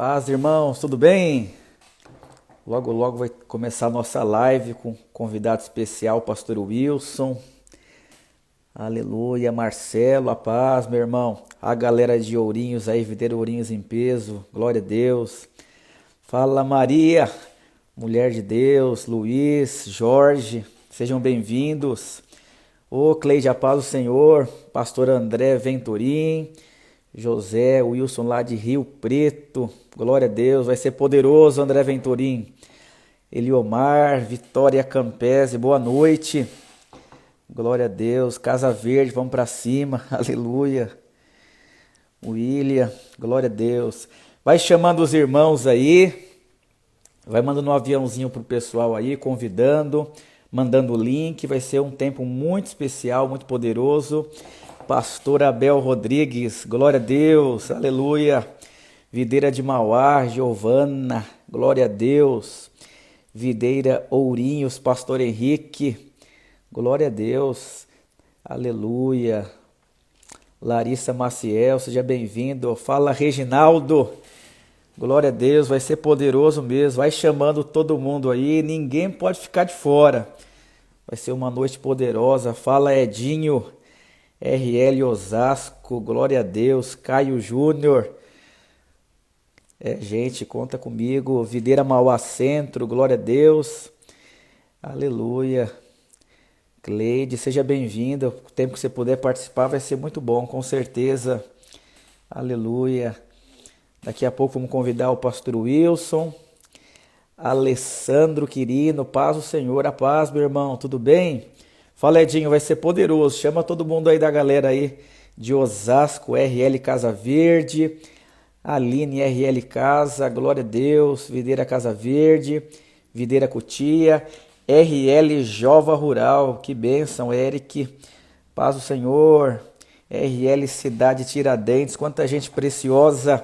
Paz, irmãos, tudo bem? Logo, logo vai começar a nossa live com convidado especial, o pastor Wilson. Aleluia, Marcelo, a paz, meu irmão. A galera de Ourinhos aí, videira Ourinhos em peso, glória a Deus. Fala, Maria, mulher de Deus, Luiz, Jorge, sejam bem-vindos. Ô, Cleide, a paz do Senhor, pastor André Venturim, José Wilson lá de Rio Preto, glória a Deus, vai ser poderoso, André Venturim. Eliomar, Vitória Campese, boa noite. Glória a Deus. Casa Verde, vamos para cima. Aleluia. William, glória a Deus. Vai chamando os irmãos aí. Vai mandando um aviãozinho pro pessoal aí, convidando, mandando o link. Vai ser um tempo muito especial, muito poderoso. Pastor Abel Rodrigues, glória a Deus. Aleluia. Videira de Mauá, Giovana, glória a Deus. Videira Ourinhos, pastor Henrique, glória a Deus, aleluia. Larissa Maciel, seja bem-vindo. Fala, Reginaldo, glória a Deus, vai ser poderoso mesmo. Vai chamando todo mundo aí, ninguém pode ficar de fora. Vai ser uma noite poderosa. Fala, Edinho, RL Osasco, glória a Deus. Caio Júnior, gente, conta comigo. Videira Mauá Centro, glória a Deus. Aleluia. Cleide, seja bem-vinda. O tempo que você puder participar vai ser muito bom, com certeza. Aleluia. Daqui a pouco vamos convidar o pastor Wilson. Alessandro Quirino, paz do Senhor, a paz, meu irmão, tudo bem? Fala, Edinho, vai ser poderoso. Chama todo mundo aí da galera aí de Osasco, RL Casa Verde. Aline RL Casa, glória a Deus, Videira Casa Verde, Videira Cutia, RL Jova Rural, que bênção, Eric, paz do Senhor, RL Cidade Tiradentes, quanta gente preciosa,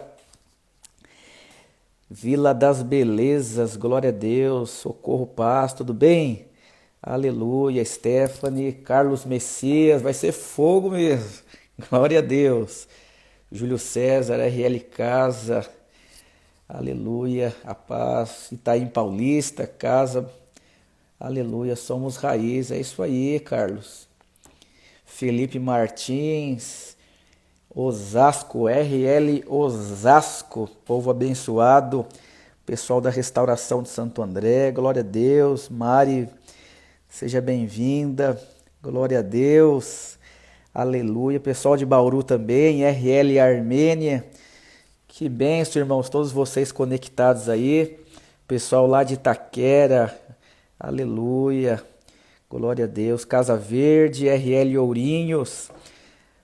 Vila das Belezas, glória a Deus, Socorro Paz, tudo bem? Aleluia, Stephanie, Carlos Messias, vai ser fogo mesmo, glória a Deus. Júlio César, RL Casa, aleluia, a paz, Itaim Paulista, casa, aleluia, somos raiz, é isso aí, Carlos. Felipe Martins, Osasco, RL Osasco, povo abençoado, pessoal da Restauração de Santo André, glória a Deus. Mari, seja bem-vinda, glória a Deus. Aleluia, pessoal de Bauru também, RL Armênia, que bênção, irmãos, todos vocês conectados aí, pessoal lá de Itaquera, aleluia, glória a Deus, Casa Verde, RL Ourinhos,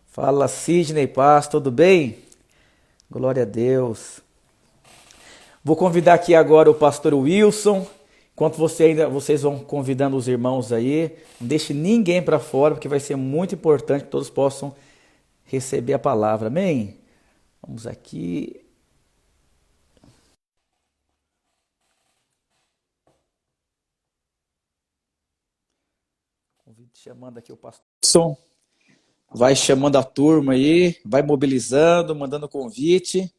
fala Sidney Paz, tudo bem? Glória a Deus. Vou convidar aqui agora o pastor Wilson. Enquanto vocês vão convidando os irmãos aí, não deixe ninguém para fora, porque vai ser muito importante que todos possam receber a palavra. Amém? Vamos aqui. Chamando aqui o pastor Wilson. Vai chamando a turma aí, vai mobilizando, mandando convite.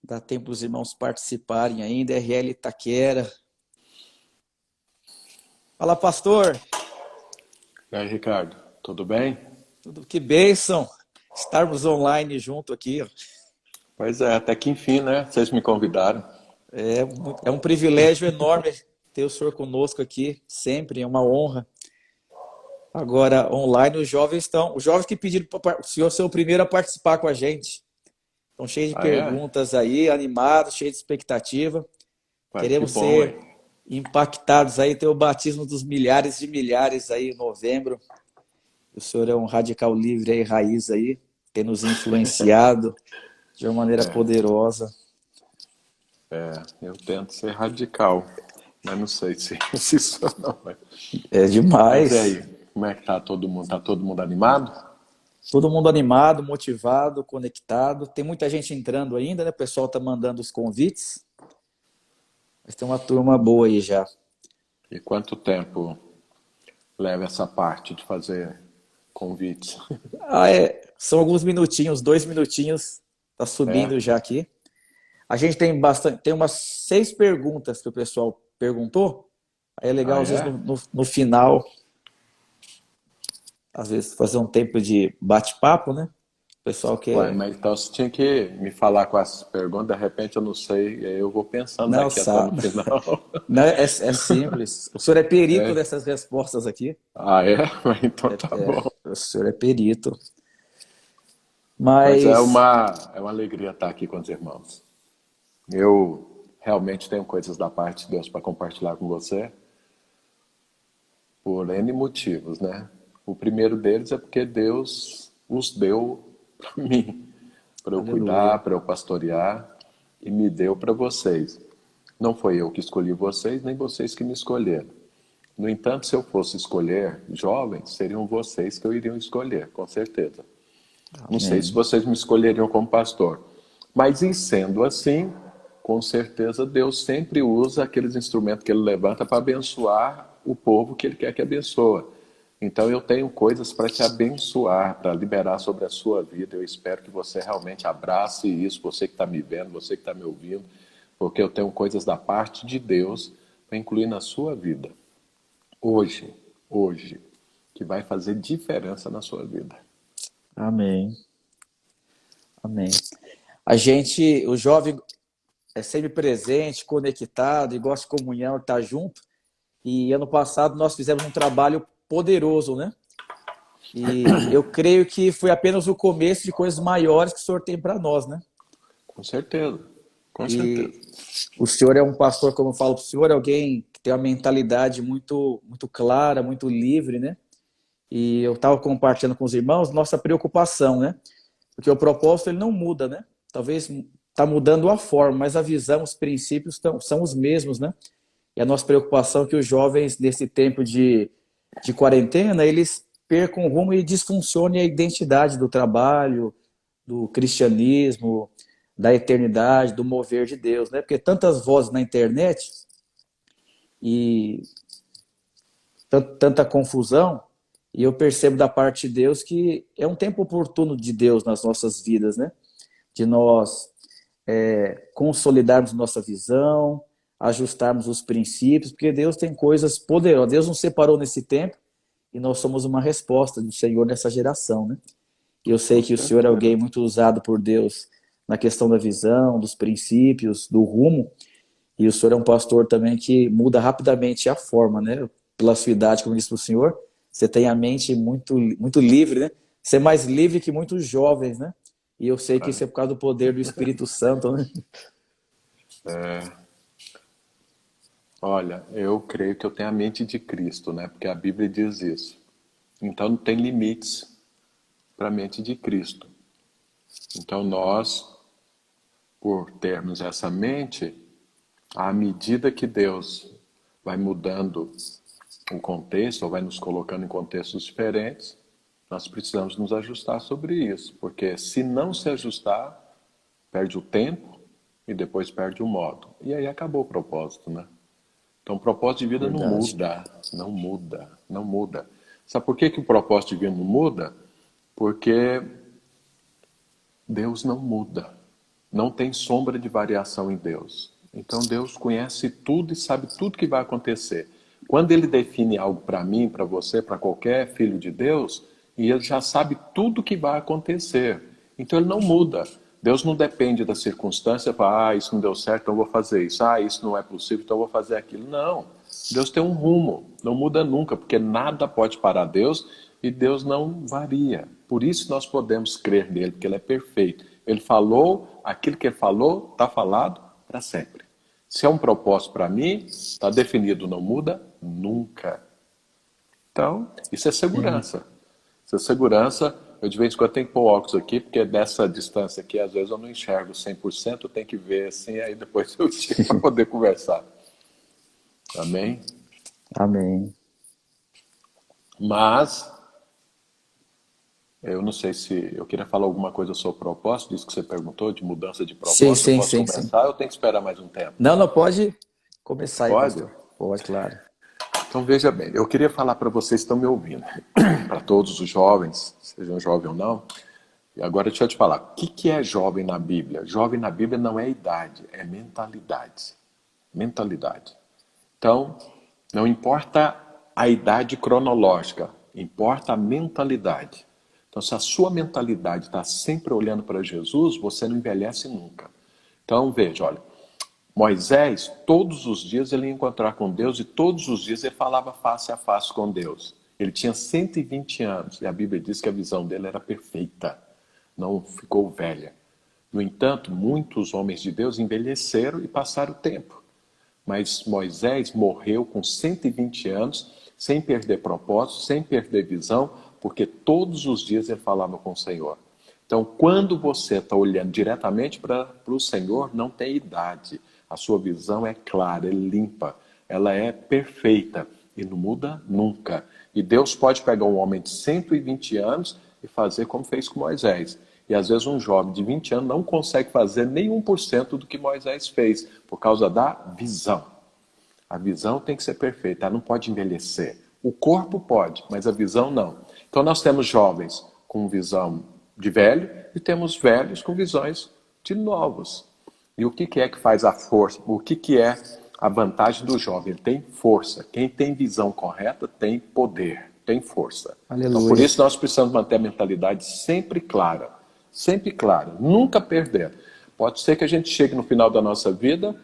Dá tempo os irmãos participarem ainda. RL Itaquera. Fala, pastor. E aí, Ricardo, tudo bem? Tudo que bênção estarmos online junto aqui. Pois é, até que enfim, né? Vocês me convidaram. É um privilégio enorme ter o senhor conosco aqui, sempre, é uma honra. Agora, online, os jovens que pediram para o senhor ser o primeiro a participar com a gente. Estão cheios de Ah, é? perguntas aí, animados, cheios de expectativa. Ué, que Queremos bom, ser hein? impactados aí, ter o batismo dos milhares de milhares aí em novembro. O senhor é um radical livre aí, raiz aí, tem nos influenciado de uma maneira poderosa. Eu tento ser radical, mas não sei se sou não. É Mas e demais. aí, como é que tá todo mundo? Tá todo mundo animado? Todo mundo animado, motivado, conectado. Tem muita gente entrando ainda, né? O pessoal tá mandando os convites. Mas tem uma turma boa aí já. E quanto tempo leva essa parte de fazer convites? São alguns minutinhos, 2 minutinhos. Tá subindo É? já aqui. A gente tem bastante, tem umas 6 perguntas que o pessoal perguntou. Aí é legal, Ah, às vezes, é? no final, às vezes, fazer um tempo de bate-papo, né? O pessoal Ué, quer. mas então você tinha que me falar com as perguntas, de repente eu não sei, e aí eu vou pensando Não, aqui até no sabe? final. Não, é simples. O senhor é perito É? dessas respostas aqui. Ah, é? Então tá bom. O senhor é perito. Mas Mas, é uma alegria estar aqui com os irmãos. Eu realmente tenho coisas da parte de Deus para compartilhar com você, por N motivos, né? O primeiro deles é porque Deus os deu para mim, para eu aleluia. cuidar, para eu pastorear, e me deu para vocês. Não foi eu que escolhi vocês, nem vocês que me escolheram. No entanto, se eu fosse escolher jovens, seriam vocês que eu iria escolher, com certeza. Não sei se Amém. vocês me escolheriam como pastor. Mas, em sendo assim, com certeza Deus sempre usa aqueles instrumentos que Ele levanta para abençoar o povo que Ele quer que abençoe. Então, eu tenho coisas para te abençoar, para liberar sobre a sua vida. Eu espero que você realmente abrace isso, você que está me vendo, você que está me ouvindo, porque eu tenho coisas da parte de Deus para incluir na sua vida. Hoje, que vai fazer diferença na sua vida. Amém. Amém. O jovem é sempre presente, conectado e gosta de comunhão, estar junto. E ano passado nós fizemos um trabalho poderoso, né? E eu creio que foi apenas o começo de coisas maiores que o Senhor tem para nós, né? Com certeza, com certeza. E o Senhor é um pastor, como eu falo para o Senhor, é alguém que tem uma mentalidade muito clara, muito livre, né? E eu estava compartilhando com os irmãos nossa preocupação, né? Porque o propósito ele não muda, né? Talvez está mudando a forma, mas a visão, os princípios são os mesmos, né? E a nossa preocupação é que os jovens, nesse tempo de quarentena, eles percam o rumo e disfuncionem a identidade do trabalho, do cristianismo, da eternidade, do mover de Deus, né? Porque tantas vozes na internet e tanta confusão, e eu percebo da parte de Deus que é um tempo oportuno de Deus nas nossas vidas, né? De nós consolidarmos nossa visão, ajustarmos os princípios, porque Deus tem coisas poderosas. Deus nos separou nesse tempo e nós somos uma resposta do Senhor nessa geração, né? E eu sei Com que o Senhor é alguém certeza. muito usado por Deus na questão da visão, dos princípios, do rumo, e o Senhor é um pastor também que muda rapidamente a forma, né? Pela sua idade, como disse para o Senhor, você tem a mente muito livre, né? Você é mais livre que muitos jovens, né? E eu sei que isso é por causa do poder do Espírito Santo, né? Olha, eu creio que eu tenho a mente de Cristo, né? Porque a Bíblia diz isso. Então não tem limites para a mente de Cristo. Então nós, por termos essa mente, à medida que Deus vai mudando o contexto, ou vai nos colocando em contextos diferentes, nós precisamos nos ajustar sobre isso. Porque se não se ajustar, perde o tempo e depois perde o modo. E aí acabou o propósito, né? Então, o propósito de vida não Verdade. muda, não muda, não muda. Sabe por que que o propósito de vida não muda? Porque Deus não muda. Não tem sombra de variação em Deus. Então, Deus conhece tudo e sabe tudo que vai acontecer. Quando Ele define algo para mim, para você, para qualquer filho de Deus, e Ele já sabe tudo que vai acontecer. Então, Ele não muda. Deus não depende da circunstância para, isso não deu certo, então eu vou fazer isso. Isso não é possível, então eu vou fazer aquilo. Não. Deus tem um rumo, não muda nunca, porque nada pode parar Deus e Deus não varia. Por isso nós podemos crer nele, porque ele é perfeito. Ele falou, aquilo que ele falou está falado para sempre. Se é um propósito para mim, está definido, não muda nunca. Então, isso é segurança. Isso é segurança. Eu de vez em quando tenho que pôr óculos aqui, porque dessa distância aqui, às vezes eu não enxergo 100%, eu tenho que ver assim, aí depois eu tiro para poder conversar. Amém? Amém. Mas, eu não sei se eu queria falar alguma coisa sobre propósito, disso que você perguntou, de mudança de Sim, propósito. Eu sim, posso sim, sim. começar ou eu tenho que esperar mais um tempo? Não, não pode começar aí, Pode? pastor. Pode, claro. Então veja bem, eu queria falar para vocês que estão me ouvindo, para todos os jovens, sejam jovens ou não, E agora deixa eu te falar, o que é jovem na Bíblia? Jovem na Bíblia não é idade, é mentalidade. Mentalidade. Então, não importa a idade cronológica, importa a mentalidade. Então, se a sua mentalidade está sempre olhando para Jesus, você não envelhece nunca. Então, veja, olha, Moisés, todos os dias ele ia encontrar com Deus e todos os dias ele falava face a face com Deus. Ele tinha 120 anos e a Bíblia diz que a visão dele era perfeita, não ficou velha. No entanto, muitos homens de Deus envelheceram e passaram o tempo. Mas Moisés morreu com 120 anos, sem perder propósito, sem perder visão, porque todos os dias ele falava com o Senhor. Então, quando você está olhando diretamente para o Senhor, não tem idade. A sua visão é clara, é limpa, ela é perfeita e não muda nunca. E Deus pode pegar um homem de 120 anos e fazer como fez com Moisés. E às vezes um jovem de 20 anos não consegue fazer nem 1% do que Moisés fez, por causa da visão. A visão tem que ser perfeita, ela não pode envelhecer. O corpo pode, mas a visão não. Então nós temos jovens com visão de velho e temos velhos com visões de novos. E o que é que faz a força? O que é a vantagem do jovem? Ele tem força. Quem tem visão correta tem poder, tem força. Aleluia. Então por isso nós precisamos manter a mentalidade sempre clara. Sempre clara, nunca perder. Pode ser que a gente chegue no final da nossa vida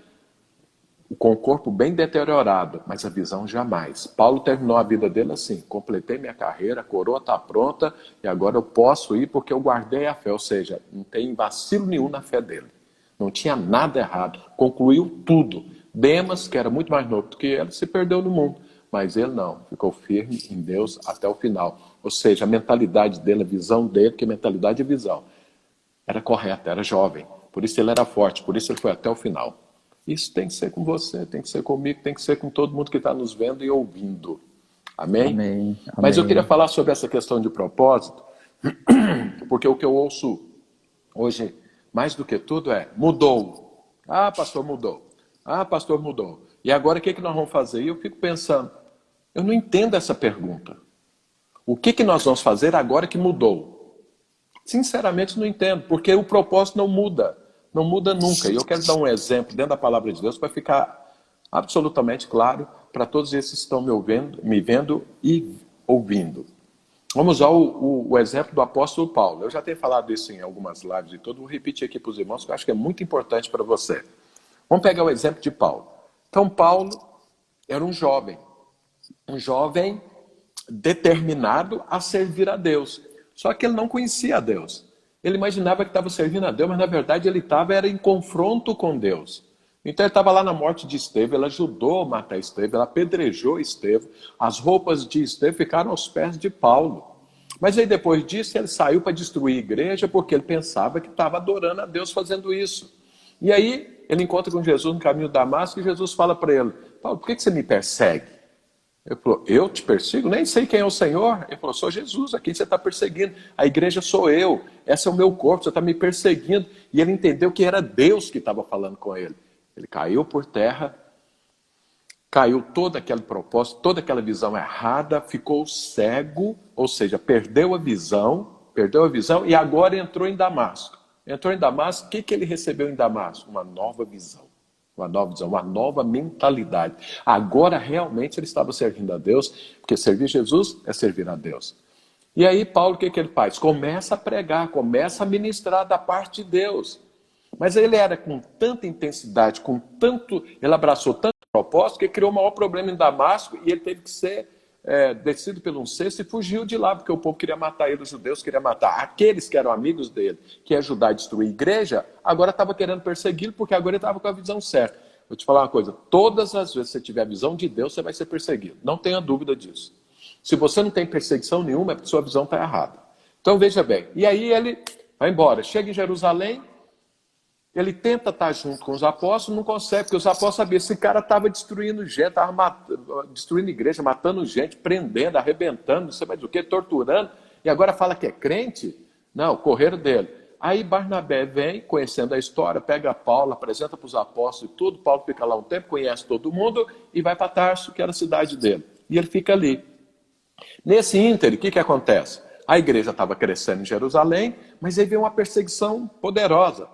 com o corpo bem deteriorado, mas a visão jamais. Paulo terminou a vida dele assim: completei minha carreira, a coroa está pronta e agora eu posso ir porque eu guardei a fé. Ou seja, não tem vacilo nenhum na fé dele. Não tinha nada errado. Concluiu tudo. Demas, que era muito mais novo do que ele, se perdeu no mundo. Mas ele não, ficou firme em Deus até o final. Ou seja, a mentalidade dele, a visão dele, porque mentalidade é visão, era correta, era jovem. Por isso ele era forte, por isso ele foi até o final. Isso tem que ser com você, tem que ser comigo, tem que ser com todo mundo que está nos vendo e ouvindo. Amém? Amém. Mas eu Amém. queria falar sobre essa questão de propósito, porque o que eu ouço hoje, mais do que tudo, é: mudou. Ah, pastor, mudou. Ah, pastor, mudou. E agora o que nós vamos fazer? E eu fico pensando, eu não entendo essa pergunta. O que nós vamos fazer agora que mudou? Sinceramente não entendo, porque o propósito não muda nunca. E eu quero dar um exemplo dentro da palavra de Deus para ficar absolutamente claro para todos esses que estão me vendo e ouvindo. Vamos usar o exemplo do apóstolo Paulo. Eu já tenho falado isso em algumas lives e tudo, vou repetir aqui para os irmãos, que eu acho que é muito importante para você. Vamos pegar o exemplo de Paulo. Então, Paulo era um jovem determinado a servir a Deus. Só que ele não conhecia a Deus. Ele imaginava que estava servindo a Deus, mas na verdade ele estava em confronto com Deus. Então ele estava lá na morte de Estevão, ele ajudou a matar Estevão, ele apedrejou Estevão, as roupas de Estevão ficaram aos pés de Paulo. Mas aí depois disso ele saiu para destruir a igreja porque ele pensava que estava adorando a Deus fazendo isso. E aí ele encontra com Jesus no caminho de Damasco e Jesus fala para ele: Paulo, por que você me persegue? Ele falou: eu te persigo? Nem sei quem é o Senhor. Ele falou: sou Jesus, aqui você está perseguindo. A igreja sou eu, esse é o meu corpo, você está me perseguindo. E ele entendeu que era Deus que estava falando com ele. Ele caiu por terra, caiu todo aquele propósito, toda aquela visão errada, ficou cego, ou seja, perdeu a visão e agora entrou em Damasco. Entrou em Damasco, o que ele recebeu em Damasco? Uma nova visão. Uma nova visão, uma nova mentalidade. Agora realmente ele estava servindo a Deus, porque servir Jesus é servir a Deus. E aí Paulo, o que ele faz? Começa a pregar, começa a ministrar da parte de Deus. Mas ele era com tanta intensidade, ele abraçou tanto propósito, que criou o maior problema em Damasco e ele teve que ser descido pelo um cesto e fugiu de lá, porque o povo queria matar ele, os judeus queriam matar aqueles que eram amigos dele, que ia ajudar a destruir a igreja, agora estava querendo persegui-lo, porque agora ele estava com a visão certa. Vou te falar uma coisa: todas as vezes que você tiver a visão de Deus, você vai ser perseguido, não tenha dúvida disso. Se você não tem perseguição nenhuma, é porque sua visão está errada. Então veja bem, e aí ele vai embora, chega em Jerusalém, ele tenta estar junto com os apóstolos, não consegue, porque os apóstolos sabiam, esse cara estava destruindo gente, estava destruindo igreja, matando gente, prendendo, arrebentando, não sei mais o que, torturando, e agora fala que é crente? Não, correram dele. Aí Barnabé vem, conhecendo a história, pega Paulo, apresenta para os apóstolos e tudo, Paulo fica lá um tempo, conhece todo mundo, e vai para Tarso, que era a cidade dele. E ele fica ali. Nesse íntere, o que acontece? A igreja estava crescendo em Jerusalém, mas aí veio uma perseguição poderosa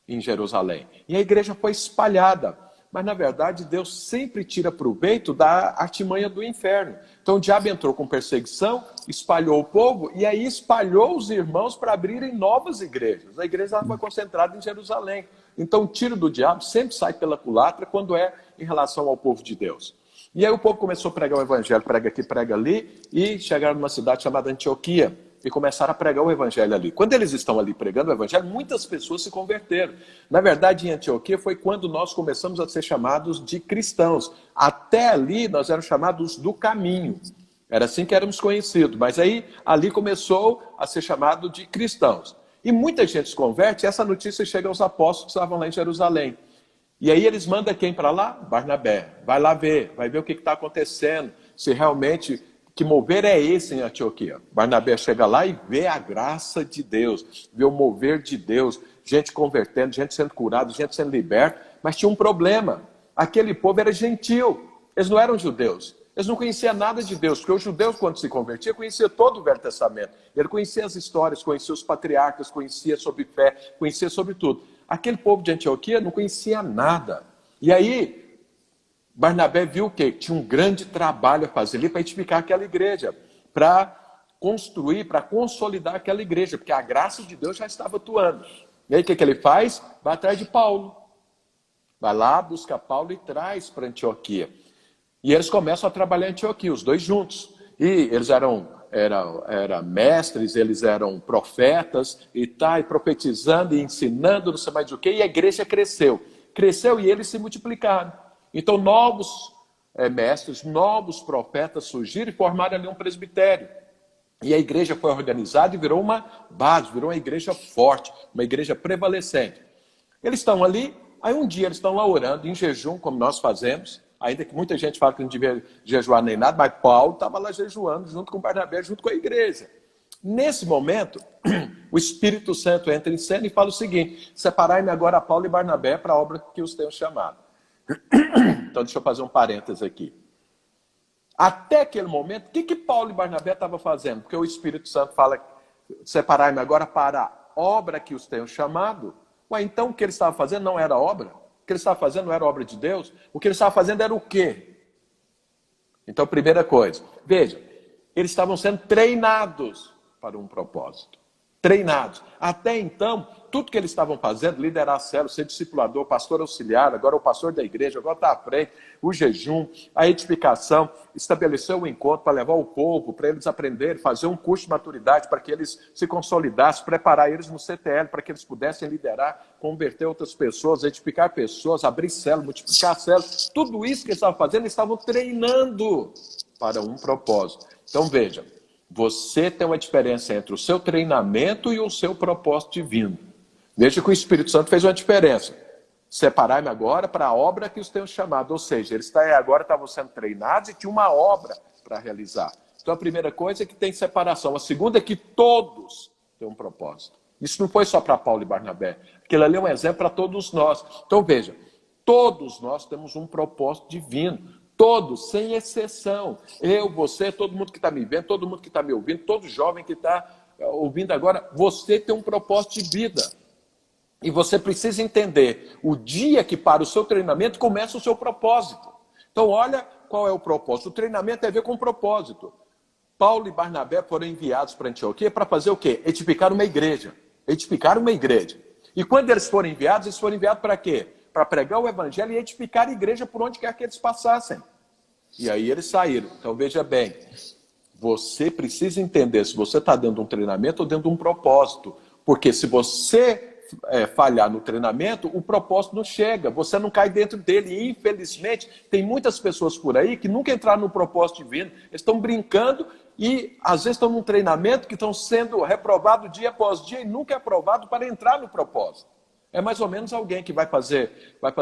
em Jerusalém. E a igreja foi espalhada. Mas, na verdade, Deus sempre tira proveito da artimanha do inferno. Então, o diabo entrou com perseguição, espalhou o povo, e aí espalhou os irmãos para abrirem novas igrejas. A igreja estava concentrada em Jerusalém. Então, o tiro do diabo sempre sai pela culatra quando é em relação ao povo de Deus. E aí o povo começou a pregar o evangelho, prega aqui, prega ali, e chegaram numa cidade chamada Antioquia, e começaram a pregar o evangelho ali. Quando eles estão ali pregando o evangelho, muitas pessoas se converteram. Na verdade, em Antioquia foi quando nós começamos a ser chamados de cristãos. Até ali, nós éramos chamados do caminho. Era assim que éramos conhecidos. Mas aí, ali começou a ser chamado de cristãos. E muita gente se converte, e essa notícia chega aos apóstolos que estavam lá em Jerusalém. E aí eles mandam quem para lá? Barnabé. Vai lá ver, vai ver o que está acontecendo, se realmente... Que mover é esse em Antioquia. Barnabé chega lá e vê a graça de Deus, vê o mover de Deus, gente convertendo, gente sendo curada, gente sendo liberta, mas tinha um problema. Aquele povo era gentil, eles não eram judeus, eles não conheciam nada de Deus, porque os judeus, quando se convertiam, conheciam todo o Velho Testamento. Ele conhecia as histórias, conhecia os patriarcas, conhecia sobre fé, conhecia sobre tudo. Aquele povo de Antioquia não conhecia nada. E aí... Barnabé viu o quê? Tinha um grande trabalho a fazer ali para edificar aquela igreja, para construir, para consolidar aquela igreja, porque a graça de Deus já estava atuando. E aí o que ele faz? Vai atrás de Paulo. Vai lá, busca Paulo e traz para Antioquia. E eles começam a trabalhar em Antioquia, os dois juntos. E eles eram mestres, eles eram profetas, e profetizando e ensinando, não sei mais o quê, e a igreja cresceu. Cresceu e eles se multiplicaram. Então, novos mestres, novos profetas surgiram e formaram ali um presbitério. E a igreja foi organizada e virou uma base, virou uma igreja forte, uma igreja prevalecente. Eles estão ali, aí um dia eles estão lá orando, em jejum, como nós fazemos, ainda que muita gente fala que não devia jejuar nem nada, mas Paulo estava lá jejuando junto com Barnabé, junto com a igreja. Nesse momento, o Espírito Santo entra em cena e fala o seguinte: separai-me agora Paulo e Barnabé para a obra que os tenho chamado. Então deixa eu fazer um parênteses aqui. Até aquele momento, o que Paulo e Barnabé estavam fazendo? Porque o Espírito Santo fala, separai-me agora para a obra que os tenho chamado. Ué, então o que eles estavam fazendo não era obra? O que eles estavam fazendo não era obra de Deus? O que eles estavam fazendo era o quê? Então, primeira coisa, veja, eles estavam sendo treinados para um propósito. Treinados. Até então, tudo que eles estavam fazendo, liderar a célula, ser discipulador, pastor auxiliar, agora o pastor da igreja, agora está à frente, o jejum, a edificação, estabelecer um encontro para levar o povo, para eles aprenderem, fazer um curso de maturidade para que eles se consolidassem, preparar eles no CTL, para que eles pudessem liderar, converter outras pessoas, edificar pessoas, abrir célula, multiplicar células. Tudo isso que eles estavam fazendo, eles estavam treinando para um propósito. Então veja, você tem uma diferença entre o seu treinamento e o seu propósito divino. Veja que o Espírito Santo fez uma diferença. Separai-me agora para a obra que os tenho chamado. Ou seja, eles agora estavam sendo treinados e tinham uma obra para realizar. Então a primeira coisa é que tem separação. A segunda é que todos têm um propósito. Isso não foi só para Paulo e Barnabé. Aquilo ali é um exemplo para todos nós. Então veja, todos nós temos um propósito divino. Todos, sem exceção. Eu, você, todo mundo que está me vendo, todo mundo que está me ouvindo, todo jovem que está ouvindo agora, você tem um propósito de vida. E você precisa entender, o dia que para o seu treinamento começa o seu propósito. Então olha qual é o propósito. O treinamento tem a ver com propósito. Paulo e Barnabé foram enviados para Antioquia para fazer o quê? Edificar uma igreja. Edificar uma igreja. E quando eles foram enviados para quê? Para pregar o evangelho e edificar a igreja por onde quer que eles passassem. E aí eles saíram. Então veja bem, você precisa entender se você está dentro de um treinamento ou dentro de um propósito. Porque se você falhar no treinamento, o propósito não chega, você não cai dentro dele. E infelizmente, tem muitas pessoas por aí que nunca entraram no propósito divino, eles estão brincando e às vezes estão num treinamento que estão sendo reprovados dia após dia e nunca é aprovado para entrar no propósito. É mais ou menos alguém que vai fazer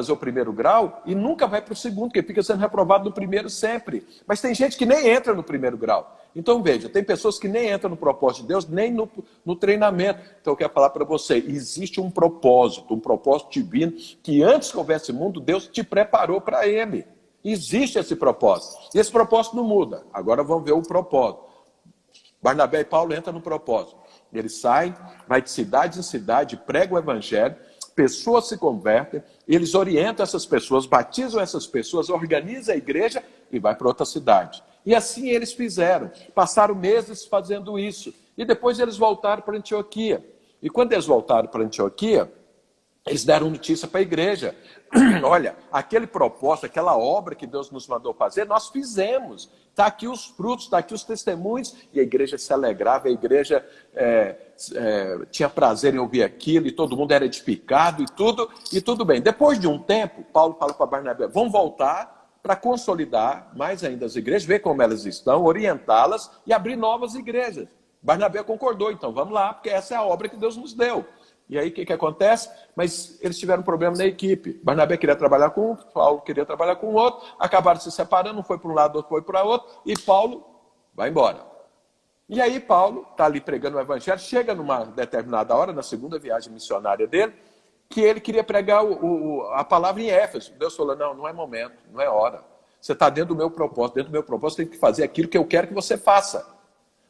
o primeiro grau e nunca vai para o segundo, porque fica sendo reprovado no primeiro sempre. Mas tem gente que nem entra no primeiro grau. Então veja, tem pessoas que nem entram no propósito de Deus, nem no treinamento. Então eu quero falar para você, existe um propósito divino, que antes que houvesse mundo, Deus te preparou para ele. Existe esse propósito. E esse propósito não muda. Agora vamos ver o propósito. Barnabé e Paulo entram no propósito. Eles saem, vai de cidade em cidade, pregam o evangelho, pessoas se convertem, eles orientam essas pessoas, batizam essas pessoas, organizam a igreja e vai para outra cidade. E assim eles fizeram. Passaram meses fazendo isso. E depois eles voltaram para Antioquia. E quando eles voltaram para Antioquia, eles deram notícia para a igreja. Olha, aquele propósito, aquela obra que Deus nos mandou fazer, nós fizemos. Está aqui os frutos, está aqui os testemunhos. E a igreja se alegrava, a igreja tinha prazer em ouvir aquilo, e todo mundo era edificado e tudo bem. Depois de um tempo, Paulo fala para Barnabé, vamos voltar para consolidar mais ainda as igrejas, ver como elas estão, orientá-las e abrir novas igrejas. Barnabé concordou, então vamos lá, porque essa é a obra que Deus nos deu. E aí o que acontece? Mas eles tiveram um problema na equipe. Barnabé queria trabalhar com um, Paulo queria trabalhar com o outro, acabaram se separando, um foi para um lado, outro foi para outro, e Paulo vai embora. E aí Paulo está ali pregando o evangelho, chega numa determinada hora, na segunda viagem missionária dele, que ele queria pregar a palavra em Éfeso. Deus falou, não é momento, não é hora. Você está dentro do meu propósito tem que fazer aquilo que eu quero que você faça.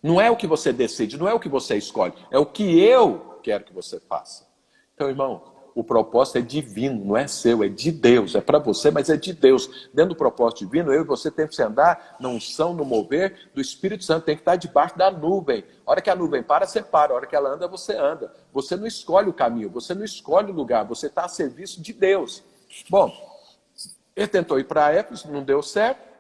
Não é o que você decide, não é o que você escolhe, é o que eu quero que você faça. Então, irmão, o propósito é divino, não é seu, é de Deus, é para você, mas é de Deus. Dentro do propósito divino, eu e você temos que andar na unção, no mover do Espírito Santo, tem que estar debaixo da nuvem. A hora que a nuvem para, você para, a hora que ela anda, você anda. Você não escolhe o caminho, você não escolhe o lugar, você está a serviço de Deus. Bom, ele tentou ir para Éfeso, não deu certo,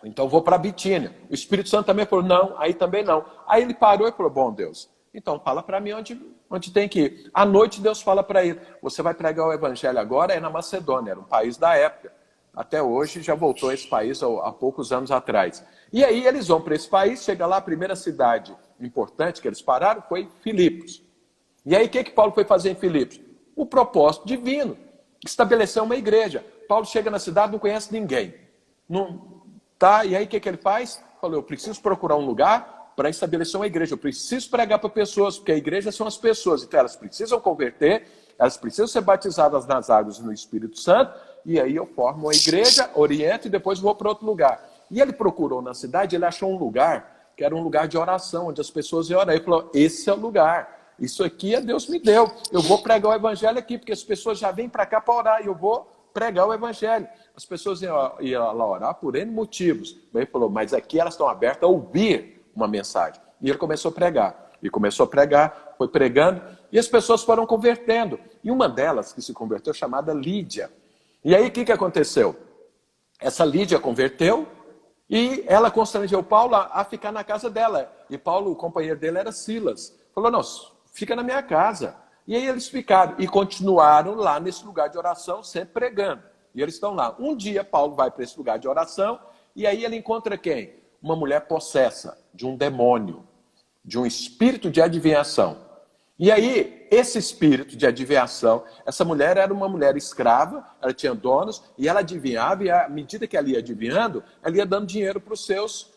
então vou para Bitínia. O Espírito Santo também falou, não, aí também não. Aí ele parou e falou, bom Deus, então fala para mim onde tem que ir. À noite Deus fala para ele, você vai pregar o evangelho agora, é na Macedônia, era um país da época. Até hoje já voltou a esse país há poucos anos atrás. E aí eles vão para esse país, chega lá, a primeira cidade importante que eles pararam foi Filipos. E aí o que Paulo foi fazer em Filipos? O propósito divino, estabelecer uma igreja. Paulo chega na cidade, não conhece ninguém. E aí o que ele faz? Falou, eu preciso procurar um lugar para estabelecer uma igreja. Eu preciso pregar para pessoas, porque a igreja são as pessoas. Então elas precisam converter, elas precisam ser batizadas nas águas e no Espírito Santo, e aí eu formo uma igreja, oriento e depois vou para outro lugar. E ele procurou na cidade, ele achou um lugar, que era um lugar de oração, onde as pessoas iam orar. Ele falou, esse é o lugar. Isso aqui é Deus me deu. Eu vou pregar o evangelho aqui, porque as pessoas já vêm para cá para orar, e eu vou pregar o evangelho. As pessoas iam lá orar por N motivos. Ele falou, mas aqui elas estão abertas a ouvir uma mensagem. E ele começou a pregar. E começou a pregar, foi pregando, e as pessoas foram convertendo. E uma delas que se converteu, chamada Lídia. E aí o que aconteceu? Essa Lídia converteu, e ela constrangeu Paulo a ficar na casa dela. E Paulo, o companheiro dele era Silas. Falou, não, fica na minha casa. E aí eles ficaram e continuaram lá nesse lugar de oração, sempre pregando. E eles estão lá. Um dia Paulo vai para esse lugar de oração, e aí ele encontra quem? Uma mulher possessa de um demônio, de um espírito de adivinhação. E aí, esse espírito de adivinhação, essa mulher era uma mulher escrava, ela tinha donos, e ela adivinhava, e à medida que ela ia adivinhando, ela ia dando dinheiro para os seus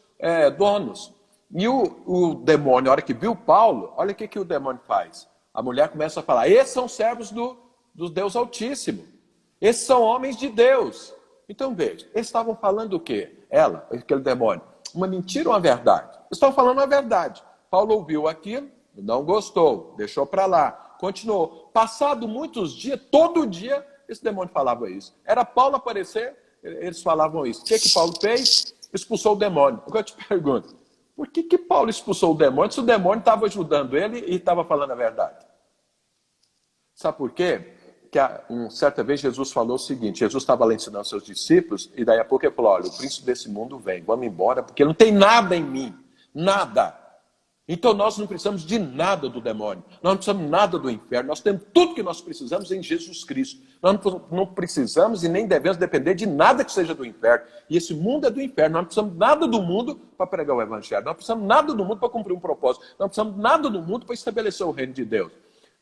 donos. E o demônio, na hora que viu Paulo, olha o que o demônio faz. A mulher começa a falar, esses são servos do Deus Altíssimo. Esses são homens de Deus. Então veja, eles estavam falando o quê? Ela, aquele demônio. Uma mentira ou uma verdade? Eles estavam falando a verdade. Paulo ouviu aquilo, não gostou, deixou para lá, continuou. Passado muitos dias, todo dia, esse demônio falava isso. Era Paulo aparecer, eles falavam isso. O que Paulo fez? Expulsou o demônio. Agora eu te pergunto, por que Paulo expulsou o demônio se o demônio estava ajudando ele e estava falando a verdade? Sabe por quê? Que certa vez Jesus falou o seguinte, Jesus estava lá ensinando seus discípulos, e daí a pouco ele falou, olha, o príncipe desse mundo vem, vamos embora, porque não tem nada em mim, nada. Então nós não precisamos de nada do demônio, nós não precisamos nada do inferno, nós temos tudo que nós precisamos em Jesus Cristo. Nós não precisamos e nem devemos depender de nada que seja do inferno. E esse mundo é do inferno, nós não precisamos nada do mundo para pregar o evangelho, nós não precisamos nada do mundo para cumprir um propósito, nós não precisamos nada do mundo para estabelecer o reino de Deus.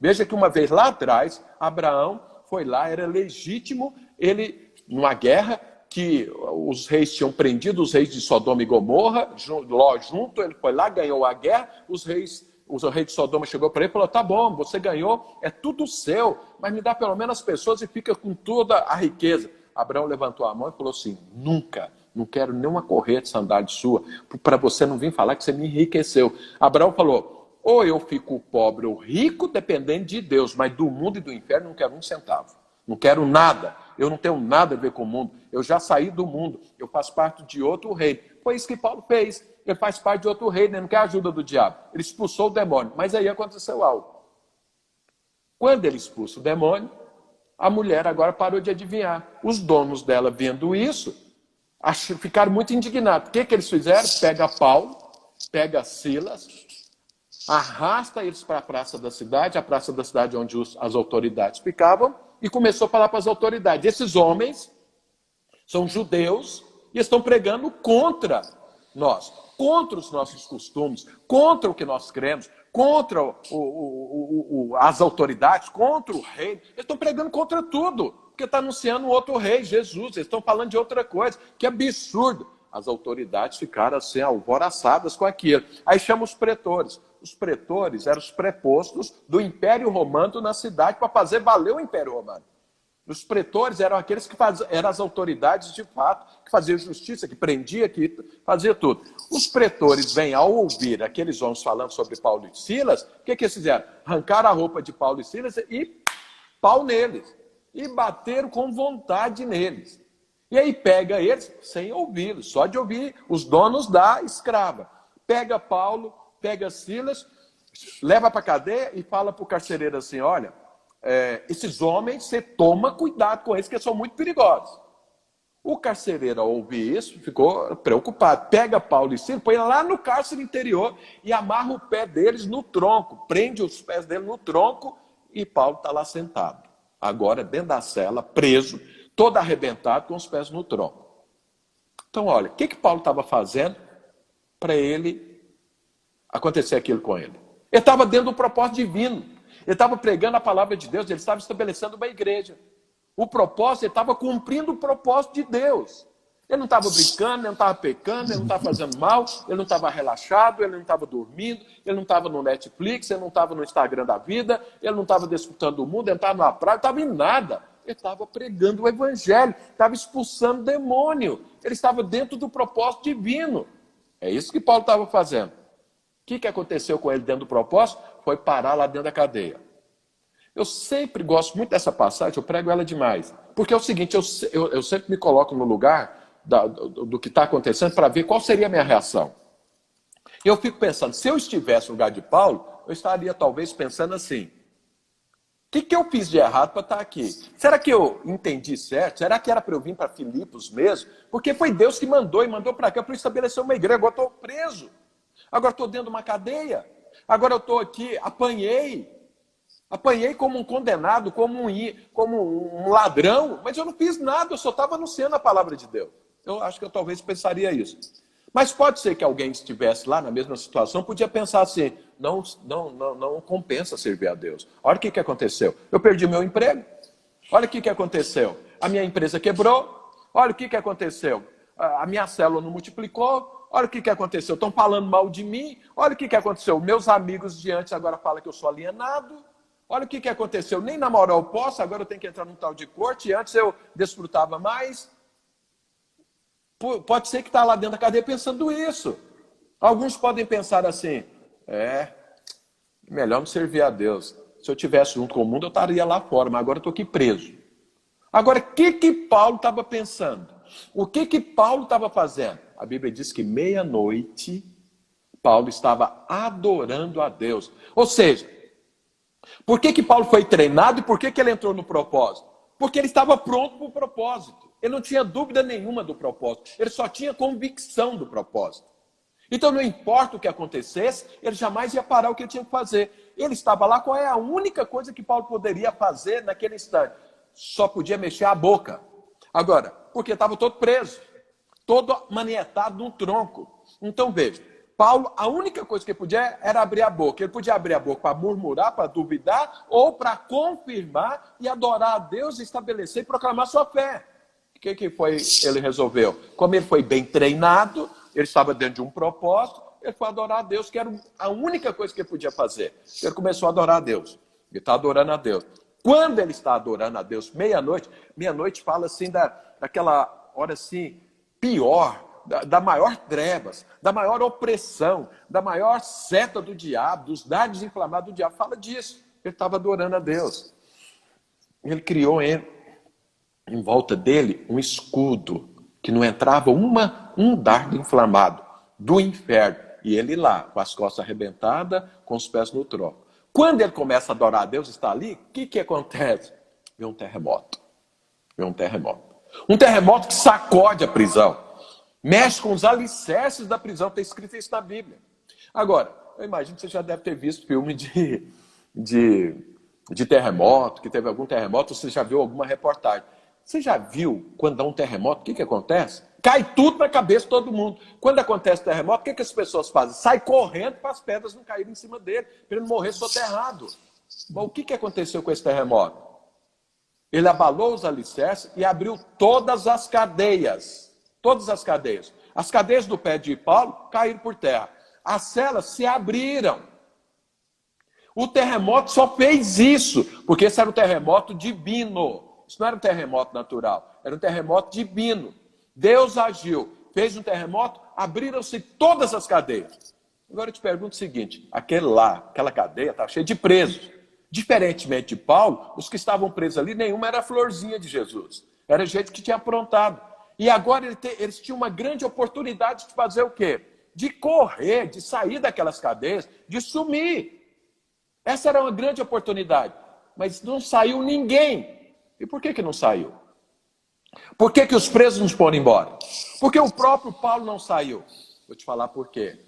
Veja que uma vez lá atrás, Abraão foi lá, era legítimo, ele, numa guerra, que os reis tinham prendido os reis de Sodoma e Gomorra, Ló junto, ele foi lá, ganhou a guerra, o rei de Sodoma chegou para ele e falou, tá bom, você ganhou, é tudo seu, mas me dá pelo menos as pessoas e fica com toda a riqueza. Abraão levantou a mão e falou assim, nunca, Não quero nenhuma corrente de sandália sua, para você não vir falar que você me enriqueceu. Abraão falou, ou eu fico pobre ou rico, dependendo de Deus, mas do mundo e do inferno não quero um centavo. Não quero nada. Eu não tenho nada a ver com o mundo. Eu já saí do mundo. Eu faço parte de outro reino. Foi isso que Paulo fez. Ele faz parte de outro reino. Ele não quer a ajuda do diabo. Ele expulsou o demônio. Mas aí aconteceu algo. Quando ele expulsa o demônio, a mulher agora parou de adivinhar. Os donos dela, vendo isso, ficaram muito indignados. O que eles fizeram? Pega Paulo, pega Silas, arrasta eles para a praça da cidade onde as autoridades ficavam, e começou a falar para as autoridades. Esses homens são judeus e estão pregando contra nós, contra os nossos costumes, contra o que nós cremos, contra as autoridades, contra o rei. Eles estão pregando contra tudo, porque está anunciando um outro rei, Jesus. Eles estão falando de outra coisa. Que absurdo. As autoridades ficaram assim, alvoroçadas com aquilo. Aí chama os pretores. Os pretores eram os prepostos do Império Romano na cidade para fazer valer o Império Romano. Os pretores eram aqueles que eram as autoridades de fato, que faziam justiça, que prendia, que fazia tudo. Os pretores vêm ao ouvir aqueles homens falando sobre Paulo e Silas, o que eles fizeram? Arrancaram a roupa de Paulo e Silas e pau neles. E bateram com vontade neles. E aí pega eles sem ouvi-los, só de ouvir os donos da escrava. Pega Paulo, pega Silas, leva para a cadeia e fala para o carcereiro assim, olha, esses homens, você toma cuidado com eles, que são muito perigosos. O carcereiro, ao ouvir isso, ficou preocupado. Pega Paulo e Silas, põe lá no cárcere interior e amarra o pé deles no tronco, prende os pés dele no tronco e Paulo está lá sentado. Agora, dentro da cela, preso, todo arrebentado, com os pés no tronco. Então, olha, o que Paulo estava fazendo para ele acontecer aquilo com ele? Ele estava dentro do propósito divino. Ele estava pregando a palavra de Deus, ele estava estabelecendo uma igreja. O propósito, ele estava cumprindo o propósito de Deus. Ele não estava brincando, ele não estava pecando, ele não estava fazendo mal, ele não estava relaxado, ele não estava dormindo, ele não estava no Netflix, ele não estava no Instagram da vida, ele não estava desfrutando do mundo, ele não estava na praia, ele não estava em nada. Ele estava pregando o evangelho, estava expulsando demônio. Ele estava dentro do propósito divino. É isso que Paulo estava fazendo. O que aconteceu com ele dentro do propósito? Foi parar lá dentro da cadeia. Eu sempre gosto muito dessa passagem, eu prego ela demais. Porque é o seguinte, eu sempre me coloco no lugar do que está acontecendo para ver qual seria a minha reação. Eu fico pensando, se eu estivesse no lugar de Paulo, eu estaria talvez pensando assim, o que eu fiz de errado para estar aqui? Será que eu entendi certo? Será que era para eu vir para Filipos mesmo? Porque foi Deus que mandou, e mandou para cá para estabelecer uma igreja. Agora estou preso. Agora estou dentro de uma cadeia. Agora eu estou aqui, apanhei como um condenado, como um ladrão, mas eu não fiz nada, eu só estava anunciando a palavra de Deus. Eu acho que eu talvez pensaria isso. Mas pode ser que alguém estivesse lá na mesma situação, podia pensar assim, não compensa servir a Deus. Olha o que aconteceu. Eu perdi meu emprego. Olha o que aconteceu. A minha empresa quebrou. Olha o que aconteceu. A minha célula não multiplicou. Olha o que aconteceu. Estão falando mal de mim. Olha o que aconteceu. Meus amigos de antes agora falam que eu sou alienado. Olha o que aconteceu. Nem namorar eu posso, agora eu tenho que entrar num tal de corte. Antes eu desfrutava mais. Pode ser que está lá dentro da cadeia pensando isso. Alguns podem pensar assim, melhor não servir a Deus. Se eu tivesse junto com o mundo, eu estaria lá fora, mas agora eu estou aqui preso. Agora, o que Paulo estava pensando? O que Paulo estava fazendo? A Bíblia diz que meia-noite, Paulo estava adorando a Deus. Ou seja, por que Paulo foi treinado e por que ele entrou no propósito? Porque ele estava pronto para o propósito. Ele não tinha dúvida nenhuma do propósito. Ele só tinha convicção do propósito. Então, não importa o que acontecesse, ele jamais ia parar o que ele tinha que fazer. Ele estava lá, qual é a única coisa que Paulo poderia fazer naquele instante? Só podia mexer a boca. Agora, porque estava todo preso, todo manietado num tronco. Então, veja, Paulo, a única coisa que ele podia era abrir a boca. Ele podia abrir a boca para murmurar, para duvidar, ou para confirmar e adorar a Deus, estabelecer e proclamar sua fé. O que foi ele resolveu? Como ele foi bem treinado, ele estava dentro de um propósito, ele foi adorar a Deus, que era a única coisa que ele podia fazer. Ele começou a adorar a Deus. Ele está adorando a Deus. Quando ele está adorando a Deus, meia-noite fala assim daquela hora assim, pior, da maior trevas, da maior opressão, da maior seta do diabo, dos dardos inflamados do diabo. Fala disso. Ele estava adorando a Deus. Ele criou em volta dele um escudo, que não entrava um dardo inflamado do inferno. E ele lá, com as costas arrebentadas, com os pés no tronco. Quando ele começa a adorar a Deus, está ali, o que acontece? Vem um terremoto. Vem um terremoto. Um terremoto que sacode a prisão. Mexe com os alicerces da prisão. Está escrito isso na Bíblia. Agora, eu imagino que você já deve ter visto filme de terremoto, que teve algum terremoto, você já viu alguma reportagem. Você já viu quando dá um terremoto, o que acontece? Cai tudo na cabeça de todo mundo. Quando acontece terremoto, o que as pessoas fazem? Sai correndo para as pedras não caírem em cima dele, para ele não morrer soterrado. Bom, o que aconteceu com esse terremoto? Ele abalou os alicerces e abriu todas as cadeias. Todas as cadeias. As cadeias do pé de Paulo caíram por terra. As celas se abriram. O terremoto só fez isso, porque esse era um terremoto divino. Isso não era um terremoto natural, era um terremoto divino. Deus agiu, fez um terremoto, abriram-se todas as cadeias. Agora eu te pergunto o seguinte, aquela cadeia está cheia de presos. Diferentemente de Paulo, os que estavam presos ali, nenhuma era a florzinha de Jesus. Era gente que tinha aprontado. E agora eles tinham uma grande oportunidade de fazer o quê? De correr, de sair daquelas cadeias, de sumir. Essa era uma grande oportunidade. Mas não saiu ninguém. E por que não saiu? Por que os presos não foram embora? Porque o próprio Paulo não saiu. Vou te falar por quê.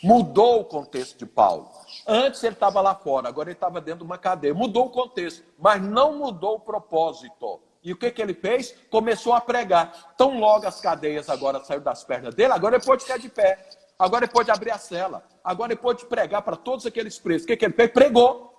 Mudou o contexto de Paulo. Antes ele estava lá fora, agora ele estava dentro de uma cadeia. Mudou o contexto, mas não mudou o propósito. E o que ele fez? Começou a pregar. Tão logo as cadeias agora saíram das pernas dele, agora ele pode ficar de pé. Agora ele pode abrir a cela. Agora ele pode pregar para todos aqueles presos. O que ele fez? Pregou.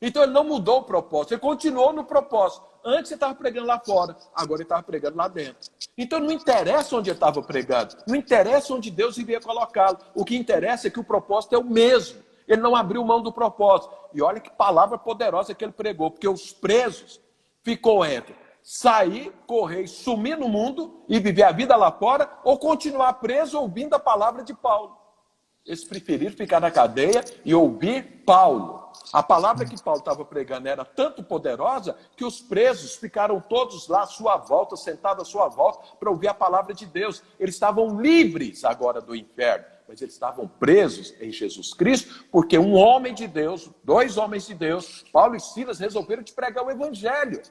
Então ele não mudou o propósito, ele continuou no propósito. Antes ele estava pregando lá fora, agora ele estava pregando lá dentro. Então não interessa onde ele estava pregando, não interessa onde Deus iria colocá-lo. O que interessa é que o propósito é o mesmo. Ele não abriu mão do propósito. E olha que palavra poderosa que ele pregou, porque os presos ficou entre sair, correr e sumir no mundo e viver a vida lá fora, ou continuar preso ouvindo a palavra de Paulo. Eles preferiram ficar na cadeia e ouvir Paulo. A palavra que Paulo estava pregando era tanto poderosa que os presos ficaram todos lá à sua volta, sentados à sua volta, para ouvir a palavra de Deus. Eles estavam livres agora do inferno, mas eles estavam presos em Jesus Cristo, porque um homem de Deus, dois homens de Deus, Paulo e Silas, resolveram te pregar o evangelho.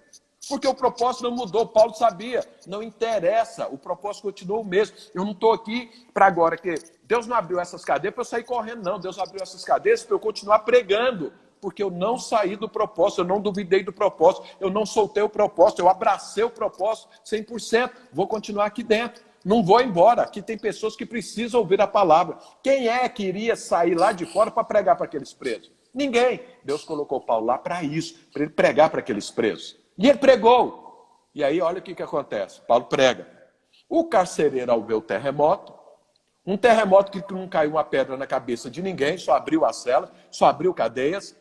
Porque o propósito não mudou, Paulo sabia, não interessa, o propósito continua o mesmo. Eu não estou aqui para agora, que Deus não abriu essas cadeias para eu sair correndo, não. Deus abriu essas cadeias para eu continuar pregando, porque eu não saí do propósito, eu não duvidei do propósito, eu não soltei o propósito, eu abracei o propósito 100%, vou continuar aqui dentro. Não vou embora, aqui tem pessoas que precisam ouvir a palavra. Quem é que iria sair lá de fora para pregar para aqueles presos? Ninguém. Deus colocou Paulo lá para isso, para ele pregar para aqueles presos. E ele pregou. E aí, olha o que acontece. Paulo prega. O carcereiro, ao ver o terremoto, um terremoto que não caiu uma pedra na cabeça de ninguém, só abriu a cela, só abriu cadeias.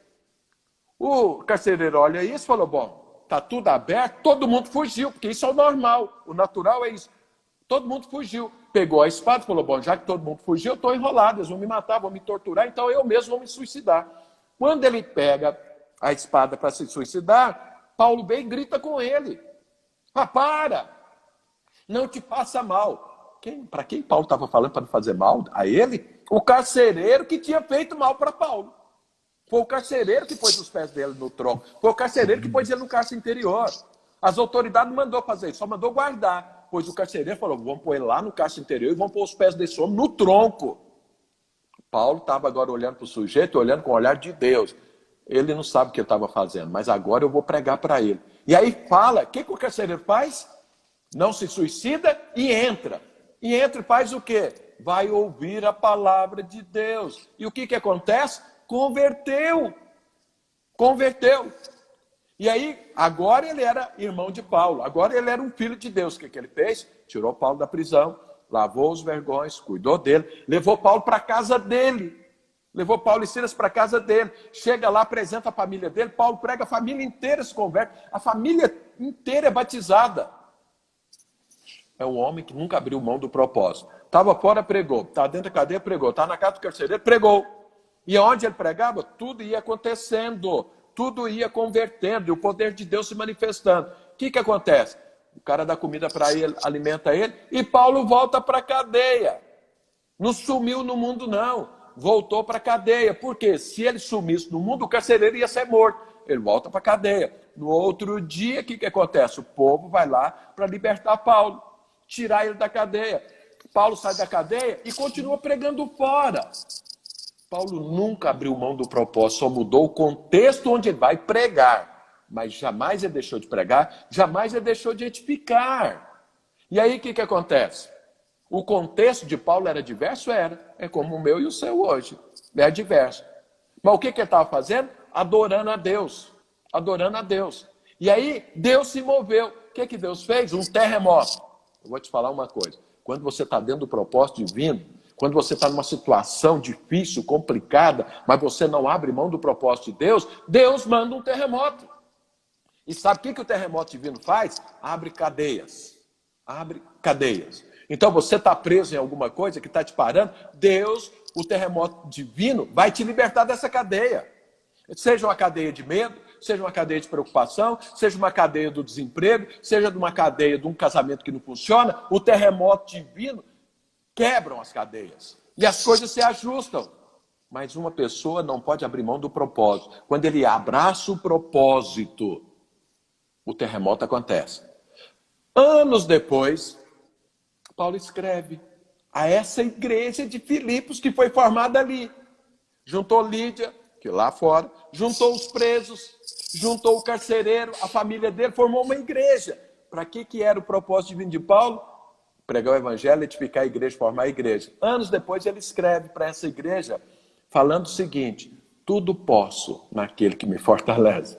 O carcereiro olha isso e falou, bom, está tudo aberto, todo mundo fugiu, porque isso é o normal, o natural é isso. Todo mundo fugiu. Pegou a espada e falou, bom, já que todo mundo fugiu, eu estou enrolado, eles vão me matar, vão me torturar, então eu mesmo vou me suicidar. Quando ele pega a espada para se suicidar, Paulo vem e grita com ele. Ah, para! Não te faça mal. Para quem Paulo estava falando para não fazer mal? A ele? O carcereiro que tinha feito mal para Paulo. Foi o carcereiro que pôs os pés dele no tronco. Foi o carcereiro que pôs ele no cárcere interior. As autoridades não mandou fazer isso, só mandou guardar. Pois o carcereiro falou, vamos pôr ele lá no cárcere interior e vamos pôr os pés desse homem no tronco. Paulo estava agora olhando para o sujeito, olhando com o olhar de Deus. Ele não sabe o que ele estava fazendo, mas agora eu vou pregar para ele. E aí fala, o que o carcereiro faz? Não se suicida e entra. E entra e faz o quê? Vai ouvir a palavra de Deus. E o que acontece? Converteu. E aí, agora ele era irmão de Paulo. Agora ele era um filho de Deus. O que ele fez? Tirou Paulo da prisão, lavou os vergões, cuidou dele, levou Paulo para a casa dele. Levou Paulo e Silas para a casa dele. Chega lá, apresenta a família dele. Paulo prega, a família inteira se converte. A família inteira é batizada. É um homem que nunca abriu mão do propósito. Estava fora, pregou. Estava dentro da cadeia, pregou. Estava na casa do carcereiro, pregou. E onde ele pregava, tudo ia acontecendo. Tudo ia convertendo. E o poder de Deus se manifestando. O que acontece? O cara dá comida para ele, alimenta ele. E Paulo volta para a cadeia. Não sumiu no mundo, não. Voltou para a cadeia. Por quê? Se ele sumisse no mundo, o carcereiro ia ser morto. Ele volta para a cadeia. No outro dia, o que acontece? O povo vai lá para libertar Paulo. Tirar ele da cadeia. Paulo sai da cadeia e continua pregando fora. Paulo nunca abriu mão do propósito, só mudou o contexto onde ele vai pregar. Mas jamais ele deixou de pregar, jamais ele deixou de edificar. E aí o que acontece? O contexto de Paulo era diverso? Era. É como o meu e o seu hoje. É diverso. Mas o que ele estava fazendo? Adorando a Deus. Adorando a Deus. E aí Deus se moveu. O que Deus fez? Um terremoto. Eu vou te falar uma coisa. Quando você está dentro do propósito divino, quando você está numa situação difícil, complicada, mas você não abre mão do propósito de Deus, Deus manda um terremoto. E sabe o que o terremoto divino faz? Abre cadeias. Abre cadeias. Então você está preso em alguma coisa que está te parando, Deus, o terremoto divino, vai te libertar dessa cadeia. Seja uma cadeia de medo, seja uma cadeia de preocupação, seja uma cadeia do desemprego, seja de uma cadeia de um casamento que não funciona, o terremoto divino quebram as cadeias e as coisas se ajustam. Mas uma pessoa não pode abrir mão do propósito. Quando ele abraça o propósito, o terremoto acontece. Anos depois, Paulo escreve a essa igreja de Filipos que foi formada ali. Juntou Lídia, que lá fora, juntou os presos, juntou o carcereiro, a família dele, formou uma igreja. Para que era o propósito divino de Paulo? Pregar o evangelho, edificar a igreja, formar a igreja. Anos depois ele escreve para essa igreja, falando o seguinte: tudo posso naquele que me fortalece.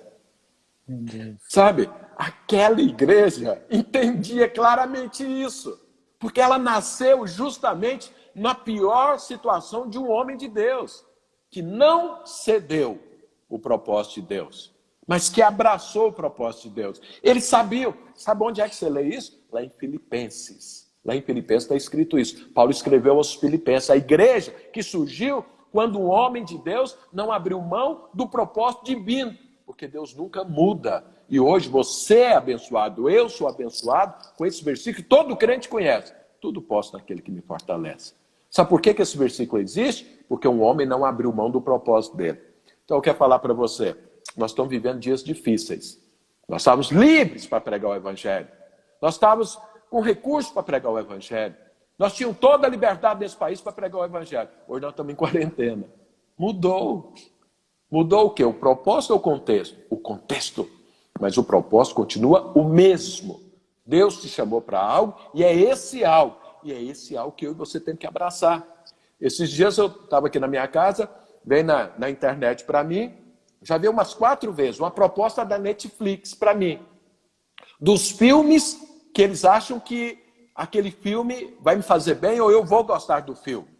Sabe, aquela igreja entendia claramente isso, porque ela nasceu justamente na pior situação de um homem de Deus, que não cedeu o propósito de Deus, mas que abraçou o propósito de Deus. Eles sabiam. Sabe onde é que você lê isso? Lá em Filipenses. Lá em Filipenses está escrito isso. Paulo escreveu aos Filipenses, a igreja que surgiu quando um homem de Deus não abriu mão do propósito divino, porque Deus nunca muda. E hoje você é abençoado, eu sou abençoado com esse versículo que todo crente conhece. Tudo posso naquele que me fortalece. Sabe por que esse versículo existe? Porque um homem não abriu mão do propósito dele. Então eu quero falar para você, nós estamos vivendo dias difíceis. Nós estávamos livres para pregar o evangelho. Nós estávamos com recursos para pregar o evangelho. Nós tínhamos toda a liberdade desse país para pregar o evangelho. Hoje nós estamos em quarentena. Mudou. Mudou o quê? O propósito ou o contexto? O contexto. Mas o propósito continua o mesmo. Deus te chamou para algo e é esse algo. E é esse algo que eu e você temos que abraçar. Esses dias eu estava aqui na minha casa, veio na internet para mim, já veio umas 4 vezes, uma proposta da Netflix para mim. Dos filmes que eles acham que aquele filme vai me fazer bem ou eu vou gostar do filme.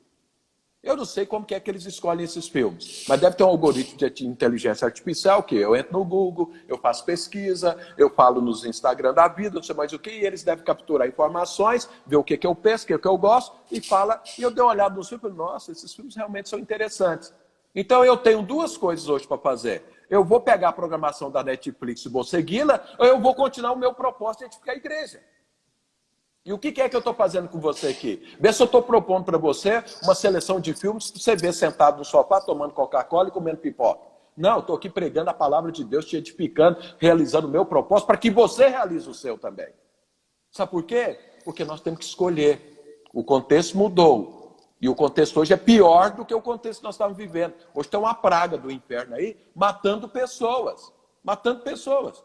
Eu não sei como que é que eles escolhem esses filmes, mas deve ter um algoritmo de inteligência artificial que eu entro no Google, eu faço pesquisa, eu falo nos Instagram da vida, não sei mais o que, e eles devem capturar informações, ver o que eu penso, o que eu gosto, e fala, e eu dei uma olhada nos filmes e falei, nossa, esses filmes realmente são interessantes. Então eu tenho 2 coisas hoje para fazer. Eu vou pegar a programação da Netflix e vou segui-la, ou eu vou continuar o meu propósito de edificar a igreja. E o que é que eu estou fazendo com você aqui? Vê se eu estou propondo para você uma seleção de filmes que você vê sentado no sofá, tomando Coca-Cola e comendo pipoca. Não, eu estou aqui pregando a palavra de Deus, te edificando, realizando o meu propósito, para que você realize o seu também. Sabe por quê? Porque nós temos que escolher. O contexto mudou. E o contexto hoje é pior do que o contexto que nós estamos vivendo. Hoje tem uma praga do inferno aí, matando pessoas. Matando pessoas.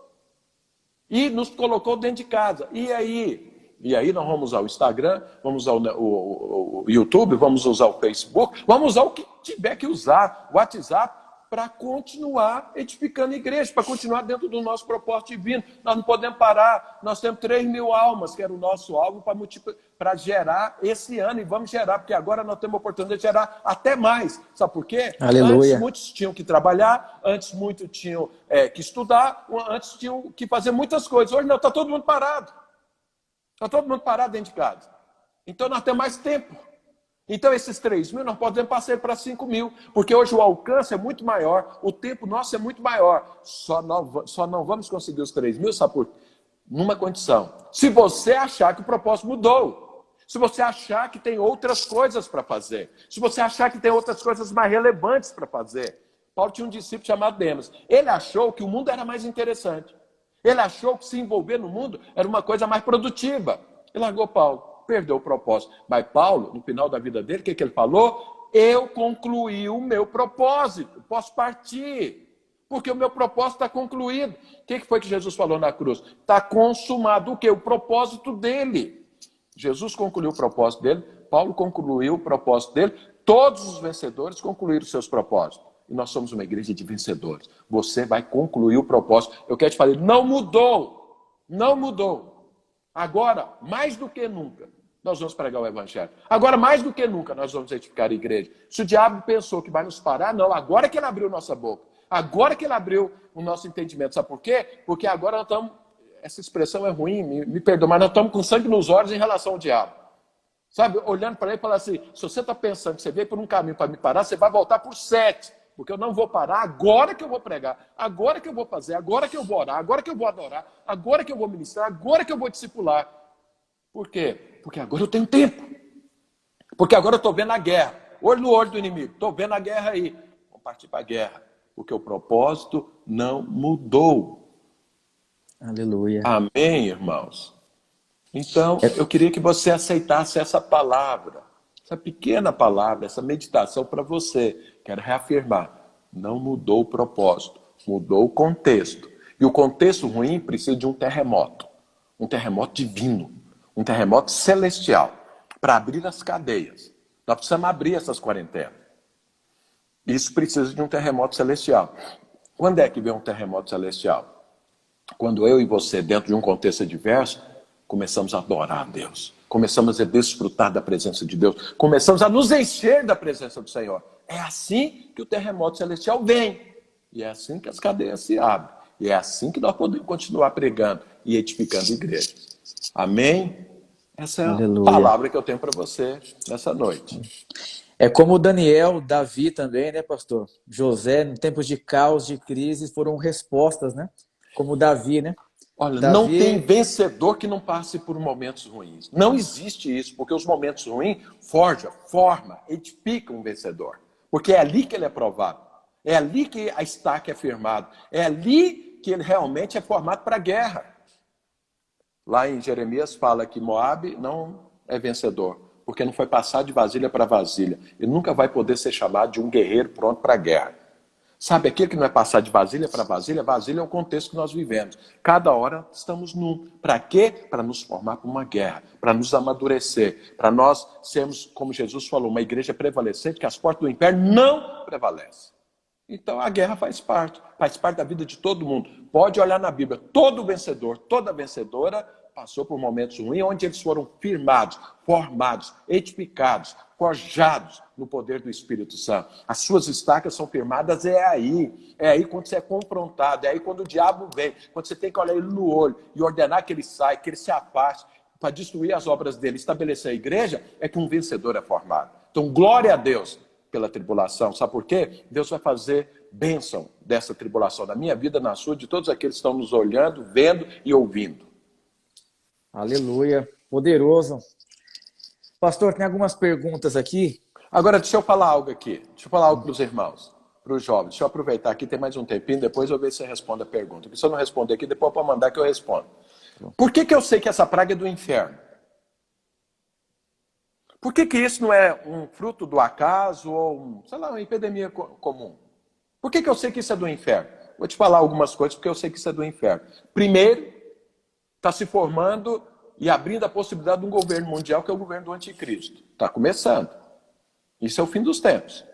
E nos colocou dentro de casa. E aí nós vamos usar o Instagram, vamos usar o YouTube, vamos usar o Facebook, vamos usar o que tiver que usar, o WhatsApp, para continuar edificando a igreja, para continuar dentro do nosso propósito divino. Nós não podemos parar, nós temos 3.000 almas, que era o nosso alvo, para gerar esse ano, e vamos gerar, porque agora nós temos a oportunidade de gerar até mais. Sabe por quê? Aleluia. Antes muitos tinham que trabalhar, antes muitos tinham que estudar, antes tinham que fazer muitas coisas. Hoje não, está todo mundo parado. Está todo mundo parado dentro de casa. Então nós temos mais tempo. Então esses 3 mil nós podemos passar para 5 mil, porque hoje o alcance é muito maior, o tempo nosso é muito maior. Só não vamos conseguir os 3 mil, sabe por quê? Numa condição. Se você achar que o propósito mudou, se você achar que tem outras coisas para fazer, se você achar que tem outras coisas mais relevantes para fazer. Paulo tinha um discípulo chamado Demas. Ele achou que o mundo era mais interessante. Ele achou que se envolver no mundo era uma coisa mais produtiva. Ele largou Paulo, perdeu o propósito. Mas Paulo, no final da vida dele, o que ele falou? Eu concluí o meu propósito, posso partir, porque o meu propósito está concluído. O que foi que Jesus falou na cruz? Está consumado o quê? O propósito dele. Jesus concluiu o propósito dele, Paulo concluiu o propósito dele, todos os vencedores concluíram os seus propósitos. E nós somos uma igreja de vencedores. Você vai concluir o propósito. Eu quero te falar, não mudou. Não mudou. Agora, mais do que nunca, nós vamos pregar o evangelho. Agora, mais do que nunca, nós vamos edificar a igreja. Se o diabo pensou que vai nos parar, não. Agora que ele abriu nossa boca. Agora que ele abriu o nosso entendimento. Sabe por quê? Porque agora nós estamos... Essa expressão é ruim, me perdoa, mas nós estamos com sangue nos olhos em relação ao diabo. Sabe? Olhando para ele e falando assim, se você está pensando que você veio por um caminho para me parar, você vai voltar por 7. Porque eu não vou parar agora que eu vou pregar, agora que eu vou fazer, agora que eu vou orar, agora que eu vou adorar, agora que eu vou ministrar, agora que eu vou discipular. Por quê? Porque agora eu tenho tempo. Porque agora eu estou vendo a guerra. Olho no olho do inimigo. Estou vendo a guerra aí. Vamos partir para a guerra. Porque o propósito não mudou. Aleluia. Amém, irmãos? Então, eu queria que você aceitasse essa palavra. Essa pequena palavra, essa meditação para você. Quero reafirmar. Não mudou o propósito. Mudou o contexto. E o contexto ruim precisa de um terremoto. Um terremoto divino. Um terremoto celestial. Para abrir as cadeias. Nós precisamos abrir essas quarentenas. Isso precisa de um terremoto celestial. Quando é que vem um terremoto celestial? Quando eu e você, dentro de um contexto adverso, começamos a adorar a Deus. Começamos a desfrutar da presença de Deus. Começamos a nos encher da presença do Senhor. É assim que o terremoto celestial vem. E é assim que as cadeias se abrem. E é assim que nós podemos continuar pregando e edificando a igreja. Amém? Essa é a palavra que eu tenho para você nessa noite. É como Daniel, Davi também, né, pastor? José, em tempos de caos, de crise, foram respostas, né? Como Davi, né? Olha, Davi... não tem vencedor que não passe por momentos ruins. Não existe isso, porque os momentos ruins forma, edificam um vencedor. Porque é ali que ele é provado. É ali que a estaca é firmada. É ali que ele realmente é formado para a guerra. Lá em Jeremias fala que Moabe não é vencedor, porque não foi passar de vasilha para vasilha. Ele nunca vai poder ser chamado de um guerreiro pronto para a guerra. Sabe, aquilo que não é passar de vasilha para vasilha, vasilha é o contexto que nós vivemos. Cada hora estamos num. Para quê? Para nos formar para uma guerra, para nos amadurecer, para nós sermos, como Jesus falou, uma igreja prevalecente, que as portas do inferno não prevalecem. Então a guerra faz parte da vida de todo mundo. Pode olhar na Bíblia, todo vencedor, toda vencedora passou por momentos ruins, onde eles foram firmados, formados, edificados, forjados no poder do Espírito Santo. As suas estacas são firmadas, é aí quando você é confrontado, é aí quando o diabo vem, quando você tem que olhar ele no olho e ordenar que ele saia, que ele se afaste, para destruir as obras dele, estabelecer a igreja, é que um vencedor é formado. Então, glória a Deus pela tribulação. Sabe por quê? Deus vai fazer bênção dessa tribulação, na minha vida, na sua, de todos aqueles que estão nos olhando, vendo e ouvindo. Aleluia. Poderoso. Pastor, tem algumas perguntas aqui. Agora, deixa eu falar algo aqui. Deixa eu falar algo para os irmãos, para os jovens. Deixa eu aproveitar aqui, tem mais um tempinho, depois eu ver se você responde a pergunta. Porque se eu não responder aqui, depois pode mandar que eu respondo. Por que eu sei que essa praga é do inferno? Por que isso não é um fruto do acaso ou, uma epidemia comum? Por que eu sei que isso é do inferno? Vou te falar algumas coisas porque eu sei que isso é do inferno. Primeiro, está se formando e abrindo a possibilidade de um governo mundial que é o governo do anticristo. Está começando. Isso é o fim dos tempos.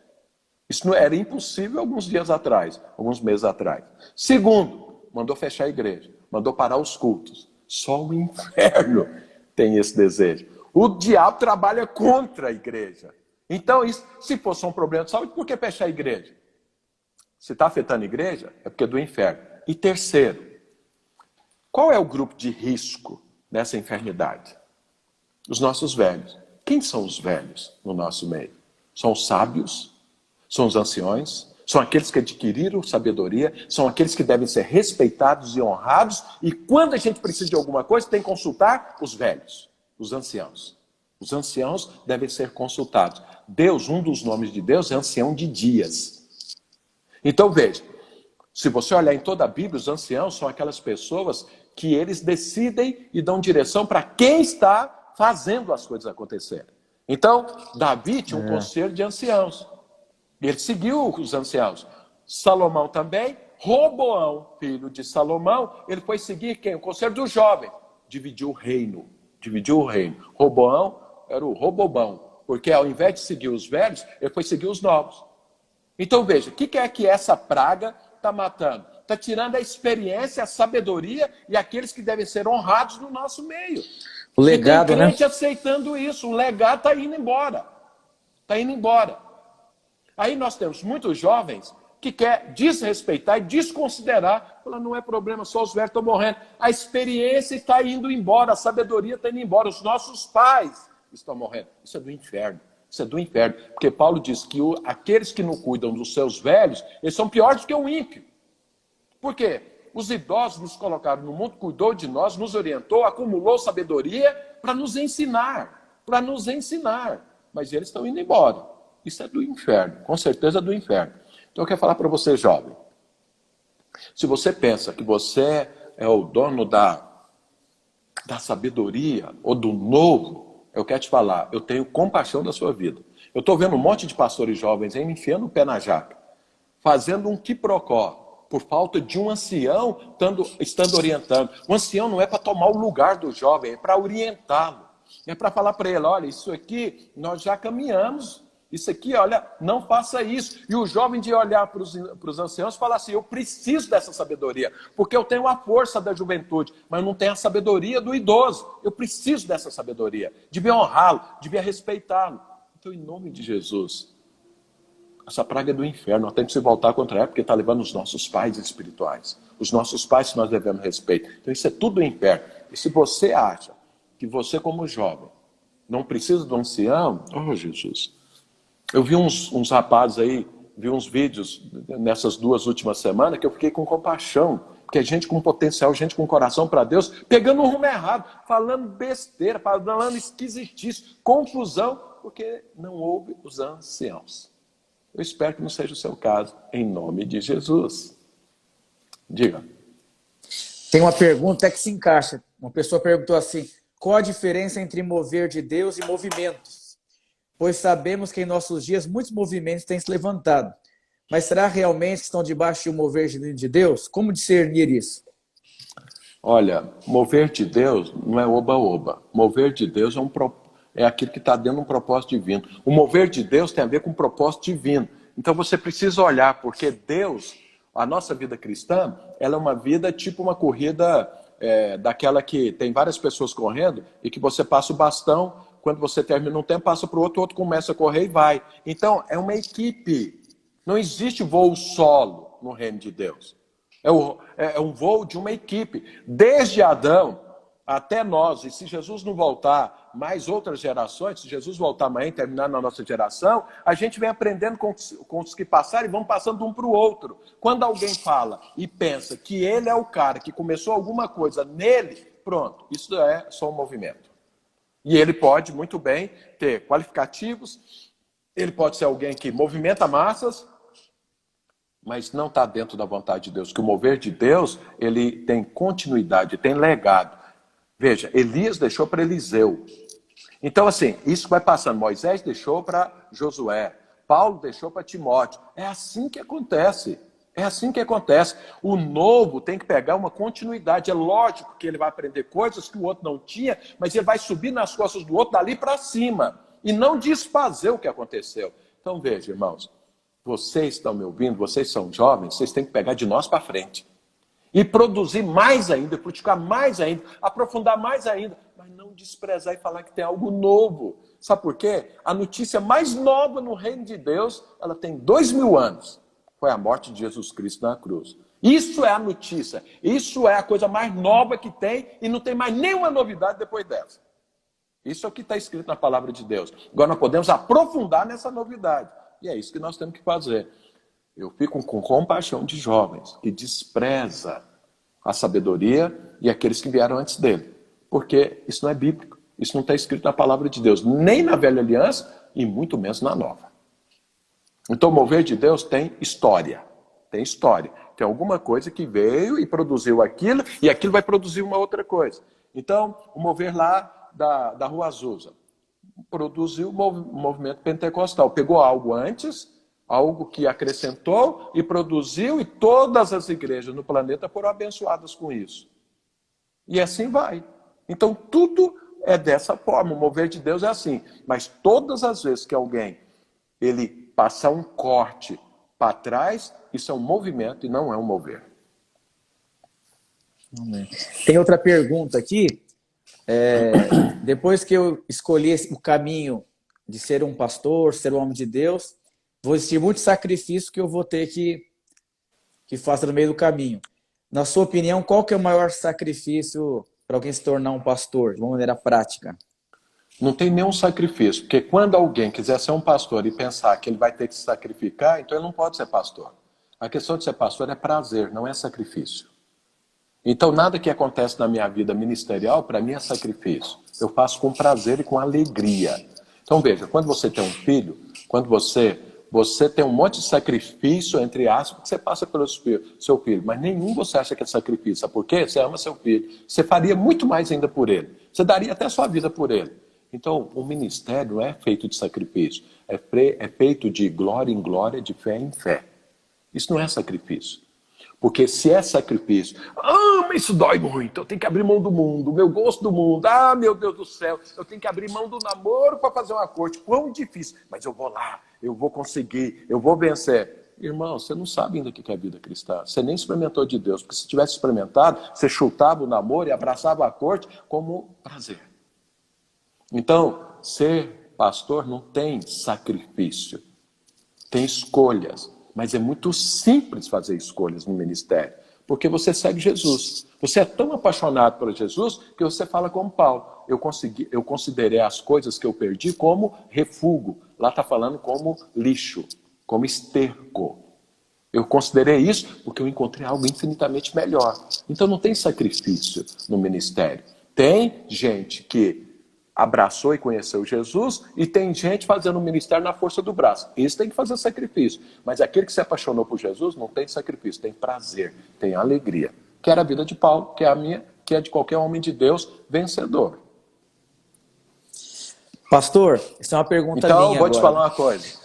Isso não era impossível alguns dias atrás, alguns meses atrás. Segundo, mandou fechar a igreja, mandou parar os cultos. Só o inferno tem esse desejo. O diabo trabalha contra a igreja. Então, isso, se fosse um problema de saúde, por que fechar a igreja? Se está afetando a igreja, é porque é do inferno. E terceiro, qual é o grupo de risco nessa enfermidade? Os nossos velhos. Quem são os velhos no nosso meio? São os sábios, são os anciões, são aqueles que adquiriram sabedoria, são aqueles que devem ser respeitados e honrados, e quando a gente precisa de alguma coisa, tem que consultar os velhos, os anciãos. Os anciãos devem ser consultados. Deus, um dos nomes de Deus é ancião de dias. Então veja, se você olhar em toda a Bíblia, os anciãos são aquelas pessoas que eles decidem e dão direção para quem está fazendo as coisas acontecerem. Então, Davi tinha um conselho de anciãos. Ele seguiu os anciãos. Salomão também. Roboão, filho de Salomão, ele foi seguir quem? O conselho do jovem. Dividiu o reino. Roboão era o Robobão. Porque ao invés de seguir os velhos, ele foi seguir os novos. Então veja, o que é que essa praga está matando? Está tirando a experiência, a sabedoria e aqueles que devem ser honrados no nosso meio. O legado, e tem crente né? aceitando isso. O legado está indo embora. Está indo embora. Aí nós temos muitos jovens que querem desrespeitar e desconsiderar. Falar, não é problema, só os velhos estão morrendo. A experiência está indo embora, a sabedoria está indo embora. Os nossos pais estão morrendo. Isso é do inferno. Isso é do inferno. Porque Paulo diz que aqueles que não cuidam dos seus velhos, eles são piores do que o ímpio. Por quê? Os idosos nos colocaram no mundo, cuidou de nós, nos orientou, acumulou sabedoria para nos ensinar. Mas eles estão indo embora. Isso é do inferno, com certeza é do inferno. Então eu quero falar para você, jovem. Se você pensa que você é o dono da sabedoria ou do novo, eu quero te falar, eu tenho compaixão da sua vida. Eu estou vendo um monte de pastores jovens aí me enfiando o pé na jaca, fazendo um quiprocó, por falta de um ancião estando orientando. O ancião não é para tomar o lugar do jovem, é para orientá-lo. É para falar para ele, olha, isso aqui nós já caminhamos, isso aqui, olha, não faça isso. E o jovem de olhar para os anciãos e falar assim, eu preciso dessa sabedoria, porque eu tenho a força da juventude, mas não tenho a sabedoria do idoso. Eu preciso dessa sabedoria, devia honrá-lo, devia respeitá-lo. Então, em nome de Jesus, essa praga é do inferno, nós temos que se voltar contra ela, porque está levando os nossos pais espirituais. Os nossos pais que nós devemos respeito. Então isso é tudo do inferno. E se você acha que você como jovem não precisa do ancião, oh Jesus. Eu vi uns rapazes aí, vi uns vídeos nessas 2 últimas semanas que eu fiquei com compaixão. Porque gente com potencial, gente com coração para Deus, pegando um rumo errado, falando besteira, falando esquisitice, confusão, porque não houve os anciãos. Eu espero que não seja o seu caso, em nome de Jesus. Diga. Tem uma pergunta que se encaixa. Uma pessoa perguntou assim, qual a diferença entre mover de Deus e movimentos? Pois sabemos que em nossos dias muitos movimentos têm se levantado. Mas será realmente que estão debaixo de um mover de Deus? Como discernir isso? Olha, mover de Deus não é oba-oba. Mover de Deus é aquilo que está dentro de um propósito divino. O mover de Deus tem a ver com um propósito divino. Então você precisa olhar, porque Deus, a nossa vida cristã, ela é uma vida tipo uma corrida daquela que tem várias pessoas correndo e que você passa o bastão, quando você termina um tempo, passa para o outro começa a correr e vai. Então é uma equipe. Não existe voo solo no reino de Deus. É um voo de uma equipe. Desde Adão até nós. E se Jesus não voltar mais outras gerações, se Jesus voltar amanhã e terminar na nossa geração, a gente vem aprendendo com os que passaram e vão passando um para o outro. Quando alguém fala e pensa que ele é o cara que começou alguma coisa nele, pronto, isso é só um movimento. E ele pode muito bem ter qualificativos, ele pode ser alguém que movimenta massas, mas não está dentro da vontade de Deus. Que o mover de Deus, ele tem continuidade, tem legado. Veja, Elias deixou para Eliseu. Então, assim, isso vai passando. Moisés deixou para Josué. Paulo deixou para Timóteo. É assim que acontece. É assim que acontece. O novo tem que pegar uma continuidade. É lógico que ele vai aprender coisas que o outro não tinha, mas ele vai subir nas costas do outro dali para cima. E não desfazer o que aconteceu. Então, veja, irmãos. Vocês estão me ouvindo, vocês são jovens, vocês têm que pegar de nós para frente. E produzir mais ainda, frutificar mais ainda, aprofundar mais ainda. Mas não desprezar e falar que tem algo novo. Sabe por quê? A notícia mais nova no reino de Deus, ela tem 2000 anos. Foi a morte de Jesus Cristo na cruz. Isso é a notícia. Isso é a coisa mais nova que tem e não tem mais nenhuma novidade depois dessa. Isso é o que está escrito na palavra de Deus. Agora nós podemos aprofundar nessa novidade. E é isso que nós temos que fazer. Eu fico com compaixão de jovens que despreza a sabedoria e aqueles que vieram antes dele. Porque isso não é bíblico. Isso não está escrito na palavra de Deus. Nem na velha aliança e muito menos na nova. Então o mover de Deus tem história. Tem história. Tem alguma coisa que veio e produziu aquilo, e aquilo vai produzir uma outra coisa. Então, o mover lá da Rua Azusa produziu o movimento pentecostal. Pegou algo antes, algo que acrescentou e produziu, e todas as igrejas no planeta foram abençoadas com isso. E assim vai. Então, tudo é dessa forma. O mover de Deus é assim. Mas todas as vezes que alguém ele passar um corte para trás, isso é um movimento e não é um mover. Tem outra pergunta aqui. Depois que eu escolhi o caminho de ser um pastor, ser um homem de Deus, vou existir muito sacrifício que eu vou ter que fazer no meio do caminho. Na sua opinião, qual que é o maior sacrifício para alguém se tornar um pastor, de uma maneira prática? Não tem nenhum sacrifício, porque quando alguém quiser ser um pastor e pensar que ele vai ter que se sacrificar, então ele não pode ser pastor. A questão de ser pastor é prazer, não é sacrifício. Então nada que acontece na minha vida ministerial, para mim é sacrifício. Eu faço com prazer e com alegria. Então veja, quando você tem um filho, quando você tem um monte de sacrifício, entre aspas, que você passa pelo seu filho, mas nenhum você acha que é sacrifício. Sabe por quê? Você ama seu filho. Você faria muito mais ainda por ele. Você daria até sua vida por ele. Então, o ministério não é feito de sacrifício. É feito de glória em glória, de fé em fé. Isso não é sacrifício. Porque se é sacrifício, mas isso dói muito, eu tenho que abrir mão do mundo, o meu gosto do mundo, meu Deus do céu, eu tenho que abrir mão do namoro para fazer uma corte, quão difícil, mas eu vou lá, eu vou conseguir, eu vou vencer. Irmão, você não sabe ainda o que é a vida cristã, você nem experimentou de Deus, porque se tivesse experimentado, você chutava o namoro e abraçava a corte como prazer. Então, ser pastor não tem sacrifício, tem escolhas. Mas é muito simples fazer escolhas no ministério, porque você segue Jesus. Você é tão apaixonado por Jesus que você fala como Paulo. Eu considerei as coisas que eu perdi como refúgio. Lá está falando como lixo, como esterco. Eu considerei isso porque eu encontrei algo infinitamente melhor. Então não tem sacrifício no ministério. Tem gente que abraçou e conheceu Jesus, e tem gente fazendo o ministério na força do braço. Isso tem que fazer sacrifício. Mas aquele que se apaixonou por Jesus não tem sacrifício, tem prazer, tem alegria. Que era a vida de Paulo, que é a minha, que é de qualquer homem de Deus vencedor. Pastor, isso é uma pergunta minha Então, eu vou te agora. falar uma coisa.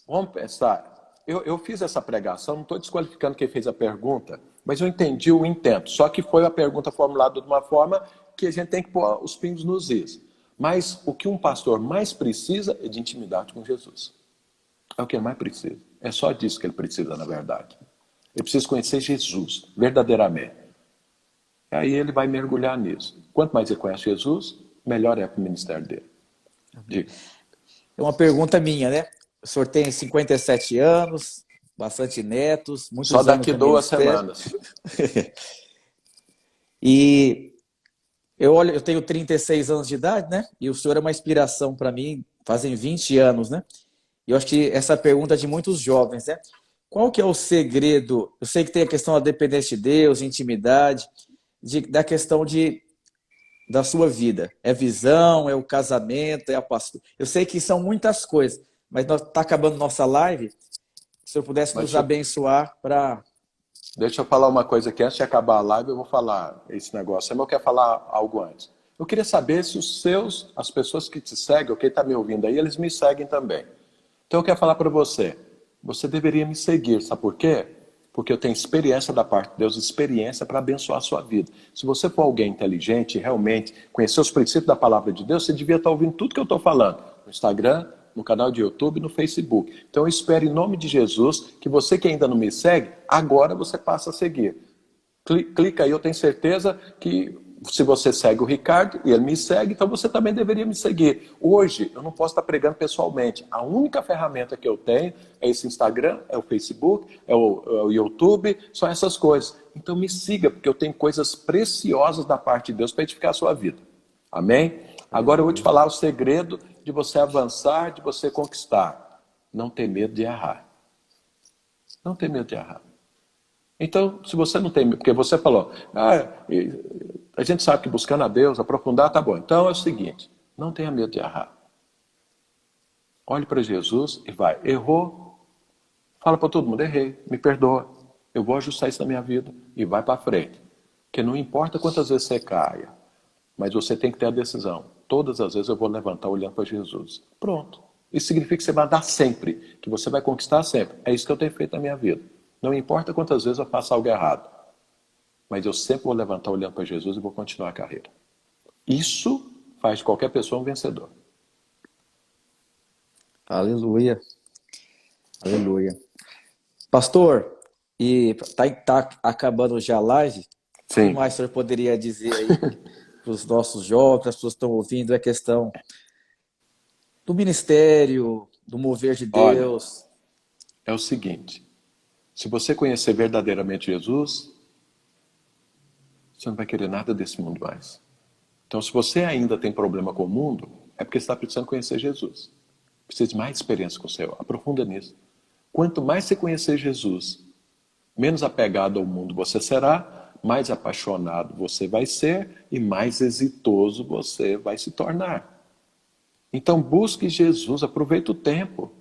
Vamos pensar. Eu fiz essa pregação, não estou desqualificando quem fez a pergunta, mas eu entendi o intento. Só que foi a pergunta formulada de uma forma que a gente tem que pôr os pingos nos is. Mas o que um pastor mais precisa é de intimidade com Jesus. É o que ele mais precisa. É só disso que ele precisa, na verdade. Ele precisa conhecer Jesus, verdadeiramente. Aí ele vai mergulhar nisso. Quanto mais ele conhece Jesus, melhor é para o ministério dele. Diga. É uma pergunta minha, né? O senhor tem 57 anos, bastante netos, muitos Só anos daqui no 2 ministério. semanas. E eu tenho 36 anos de idade, né? E o senhor é uma inspiração para mim, fazem 20 anos, né? E eu acho que essa pergunta é de muitos jovens, né? Qual que é o segredo? Eu sei que tem a questão da dependência de Deus, intimidade, da questão da sua vida. É visão, é o casamento, é a pastor. Eu sei que são muitas coisas, mas está acabando nossa live. Se eu pudesse nos abençoar para... Deixa eu falar uma coisa aqui. Antes de acabar a live, eu vou falar esse negócio. Mas eu quero falar algo antes. Eu queria saber se as pessoas que te seguem, ou quem está me ouvindo aí, eles me seguem também. Então eu quero falar para você. Você deveria me seguir. Sabe por quê? Porque eu tenho experiência da parte de Deus, experiência para abençoar a sua vida. Se você for alguém inteligente e realmente conhecer os princípios da palavra de Deus, você devia estar ouvindo tudo que eu estou falando. No Instagram, no canal de YouTube, no Facebook. Então eu espero em nome de Jesus que você que ainda não me segue, agora você passa a seguir. Clica aí, eu tenho certeza que se você segue o Ricardo e ele me segue, então você também deveria me seguir. Hoje eu não posso estar pregando pessoalmente. A única ferramenta que eu tenho é esse Instagram, é o Facebook, é o YouTube, são essas coisas. Então me siga, porque eu tenho coisas preciosas da parte de Deus para edificar a sua vida. Amém? Agora eu vou te falar o segredo de você avançar, de você conquistar. Não ter medo de errar. Não ter medo de errar. Então, se você não tem medo, porque você falou, a gente sabe que buscando a Deus, aprofundar, tá bom. Então é o seguinte, não tenha medo de errar. Olhe para Jesus e vai. Errou, fala para todo mundo, errei, me perdoa. Eu vou ajustar isso na minha vida e vai para frente. Porque não importa quantas vezes você caia, mas você tem que ter a decisão. Todas as vezes eu vou levantar olhando para Jesus. Pronto. Isso significa que você vai dar sempre, que você vai conquistar sempre. É isso que eu tenho feito na minha vida. Não importa quantas vezes eu faço algo errado, mas eu sempre vou levantar olhando para Jesus e vou continuar a carreira. Isso faz de qualquer pessoa um vencedor. Aleluia. Aleluia. Pastor, e tá acabando já a live. O que Sim. mais o senhor poderia dizer aí para os nossos jovens, as pessoas que estão ouvindo, é questão do ministério, do mover de Olha, Deus? é o seguinte, se você conhecer verdadeiramente Jesus, você não vai querer nada desse mundo mais. Então, se você ainda tem problema com o mundo, é porque você está precisando conhecer Jesus. Precisa de mais experiência com o Senhor. Aprofunda nisso. Quanto mais você conhecer Jesus, menos apegado ao mundo você será, mais apaixonado você vai ser e mais exitoso você vai se tornar. Então busque Jesus, aproveite o tempo,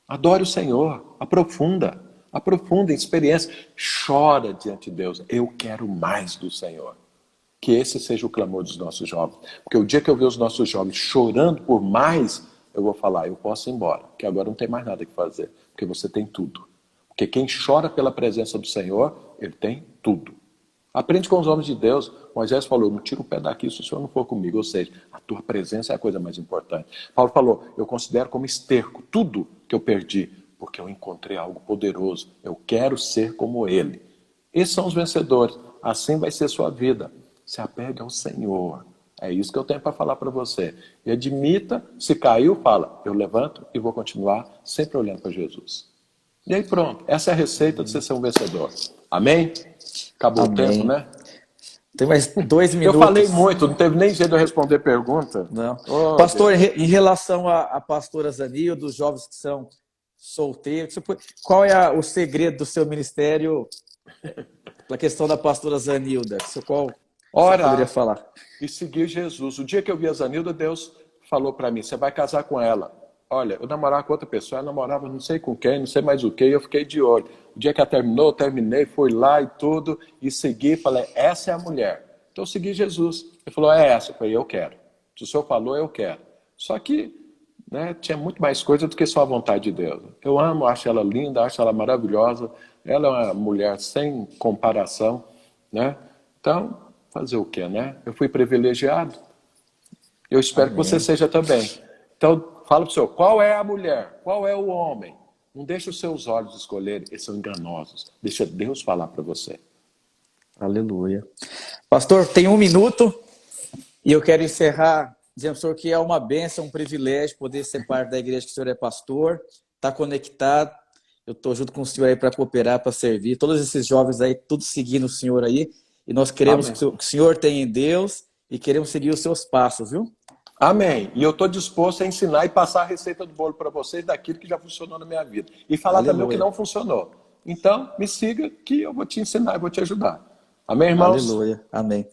adore o Senhor, aprofunda em experiência, chora diante de Deus, eu quero mais do Senhor. Que esse seja o clamor dos nossos jovens, porque o dia que eu ver os nossos jovens chorando por mais, eu vou falar, eu posso ir embora, que agora não tem mais nada que fazer, porque você tem tudo. Porque quem chora pela presença do Senhor, ele tem tudo. Aprende com os homens de Deus. Moisés falou, não tira o pé daqui se o Senhor não for comigo. Ou seja, a tua presença é a coisa mais importante. Paulo falou, eu considero como esterco tudo que eu perdi, porque eu encontrei algo poderoso. Eu quero ser como ele. Esses são os vencedores. Assim vai ser sua vida. Se apegue ao Senhor. É isso que eu tenho para falar para você. E admita, se caiu, fala, eu levanto e vou continuar sempre olhando para Jesus. E aí pronto, essa é a receita de você ser um vencedor. Amém? Acabou o tempo, Amém. né? Tem mais 2 Eu minutos. falei muito, não teve nem jeito de eu responder pergunta. Não. Oh, Pastor, Deus. em relação à pastora Zanil, dos jovens que são solteiros, qual é o segredo do seu ministério para a questão da pastora Zanilda? Qual você poderia Orar falar? e seguir Jesus. O dia que eu vi a Zanilda, Deus falou para mim, você vai casar com ela. Olha, eu namorava com outra pessoa, ela namorava não sei com quem, não sei mais o que, e eu fiquei de olho. O dia que ela terminou, eu terminei, fui lá e tudo, e segui, falei, essa é a mulher. Então eu segui Jesus. Ele falou, é essa. Eu falei, eu quero. Se o senhor falou, eu quero. Só que tinha muito mais coisa do que só a vontade de Deus. Eu amo, acho ela linda, acho ela maravilhosa. Ela é uma mulher sem comparação, né? Então, fazer o quê, né? Eu fui privilegiado. Eu espero que você seja também. Então, fala para o senhor, qual é a mulher? Qual é o homem? Não deixe os seus olhos escolherem, eles são enganosos. Deixa Deus falar para você. Aleluia. Pastor, tem 1 minuto e eu quero encerrar dizendo para o senhor que é uma bênção, um privilégio poder ser parte da igreja que o senhor é pastor, está conectado. Eu estou junto com o senhor aí para cooperar, para servir. Todos esses jovens aí, tudo seguindo o senhor aí. E nós queremos que o senhor tenha em Deus e queremos seguir os seus passos, viu? Amém. E eu estou disposto a ensinar e passar a receita do bolo para vocês daquilo que já funcionou na minha vida. E falar também o que não funcionou. Então, me siga que eu vou te ensinar e vou te ajudar. Amém, irmãos? Aleluia. Amém.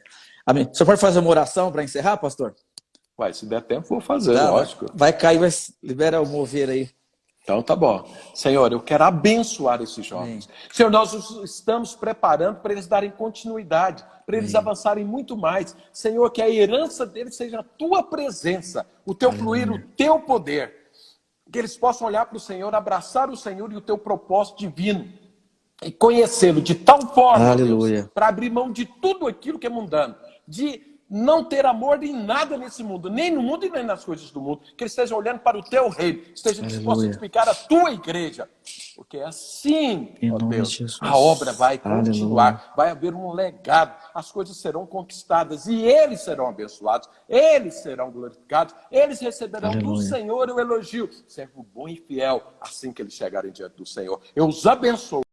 Amém. O senhor pode fazer uma oração para encerrar, pastor? Uai, se der tempo, vou fazer, Tá, lógico. vai cair, libera o mover aí. Então tá bom. Senhor, eu quero abençoar esses jovens. Amém. Senhor, nós os estamos preparando para eles darem continuidade, para eles avançarem muito mais. Senhor, que a herança deles seja a tua presença, o teu fluir, o teu poder. Que eles possam olhar para o Senhor, abraçar o Senhor e o teu propósito divino. E conhecê-lo de tal forma, Deus, para abrir mão de tudo aquilo que é mundano. De não ter amor em nada nesse mundo, nem no mundo e nem nas coisas do mundo, que ele esteja olhando para o teu reino, esteja disposto a edificar a tua igreja, porque assim, ó Deus, a obra vai continuar, vai haver um legado, as coisas serão conquistadas e eles serão abençoados, eles serão glorificados, eles receberão do Senhor o elogio, servo bom e fiel, assim que eles chegarem diante do Senhor. Eu os abençoo.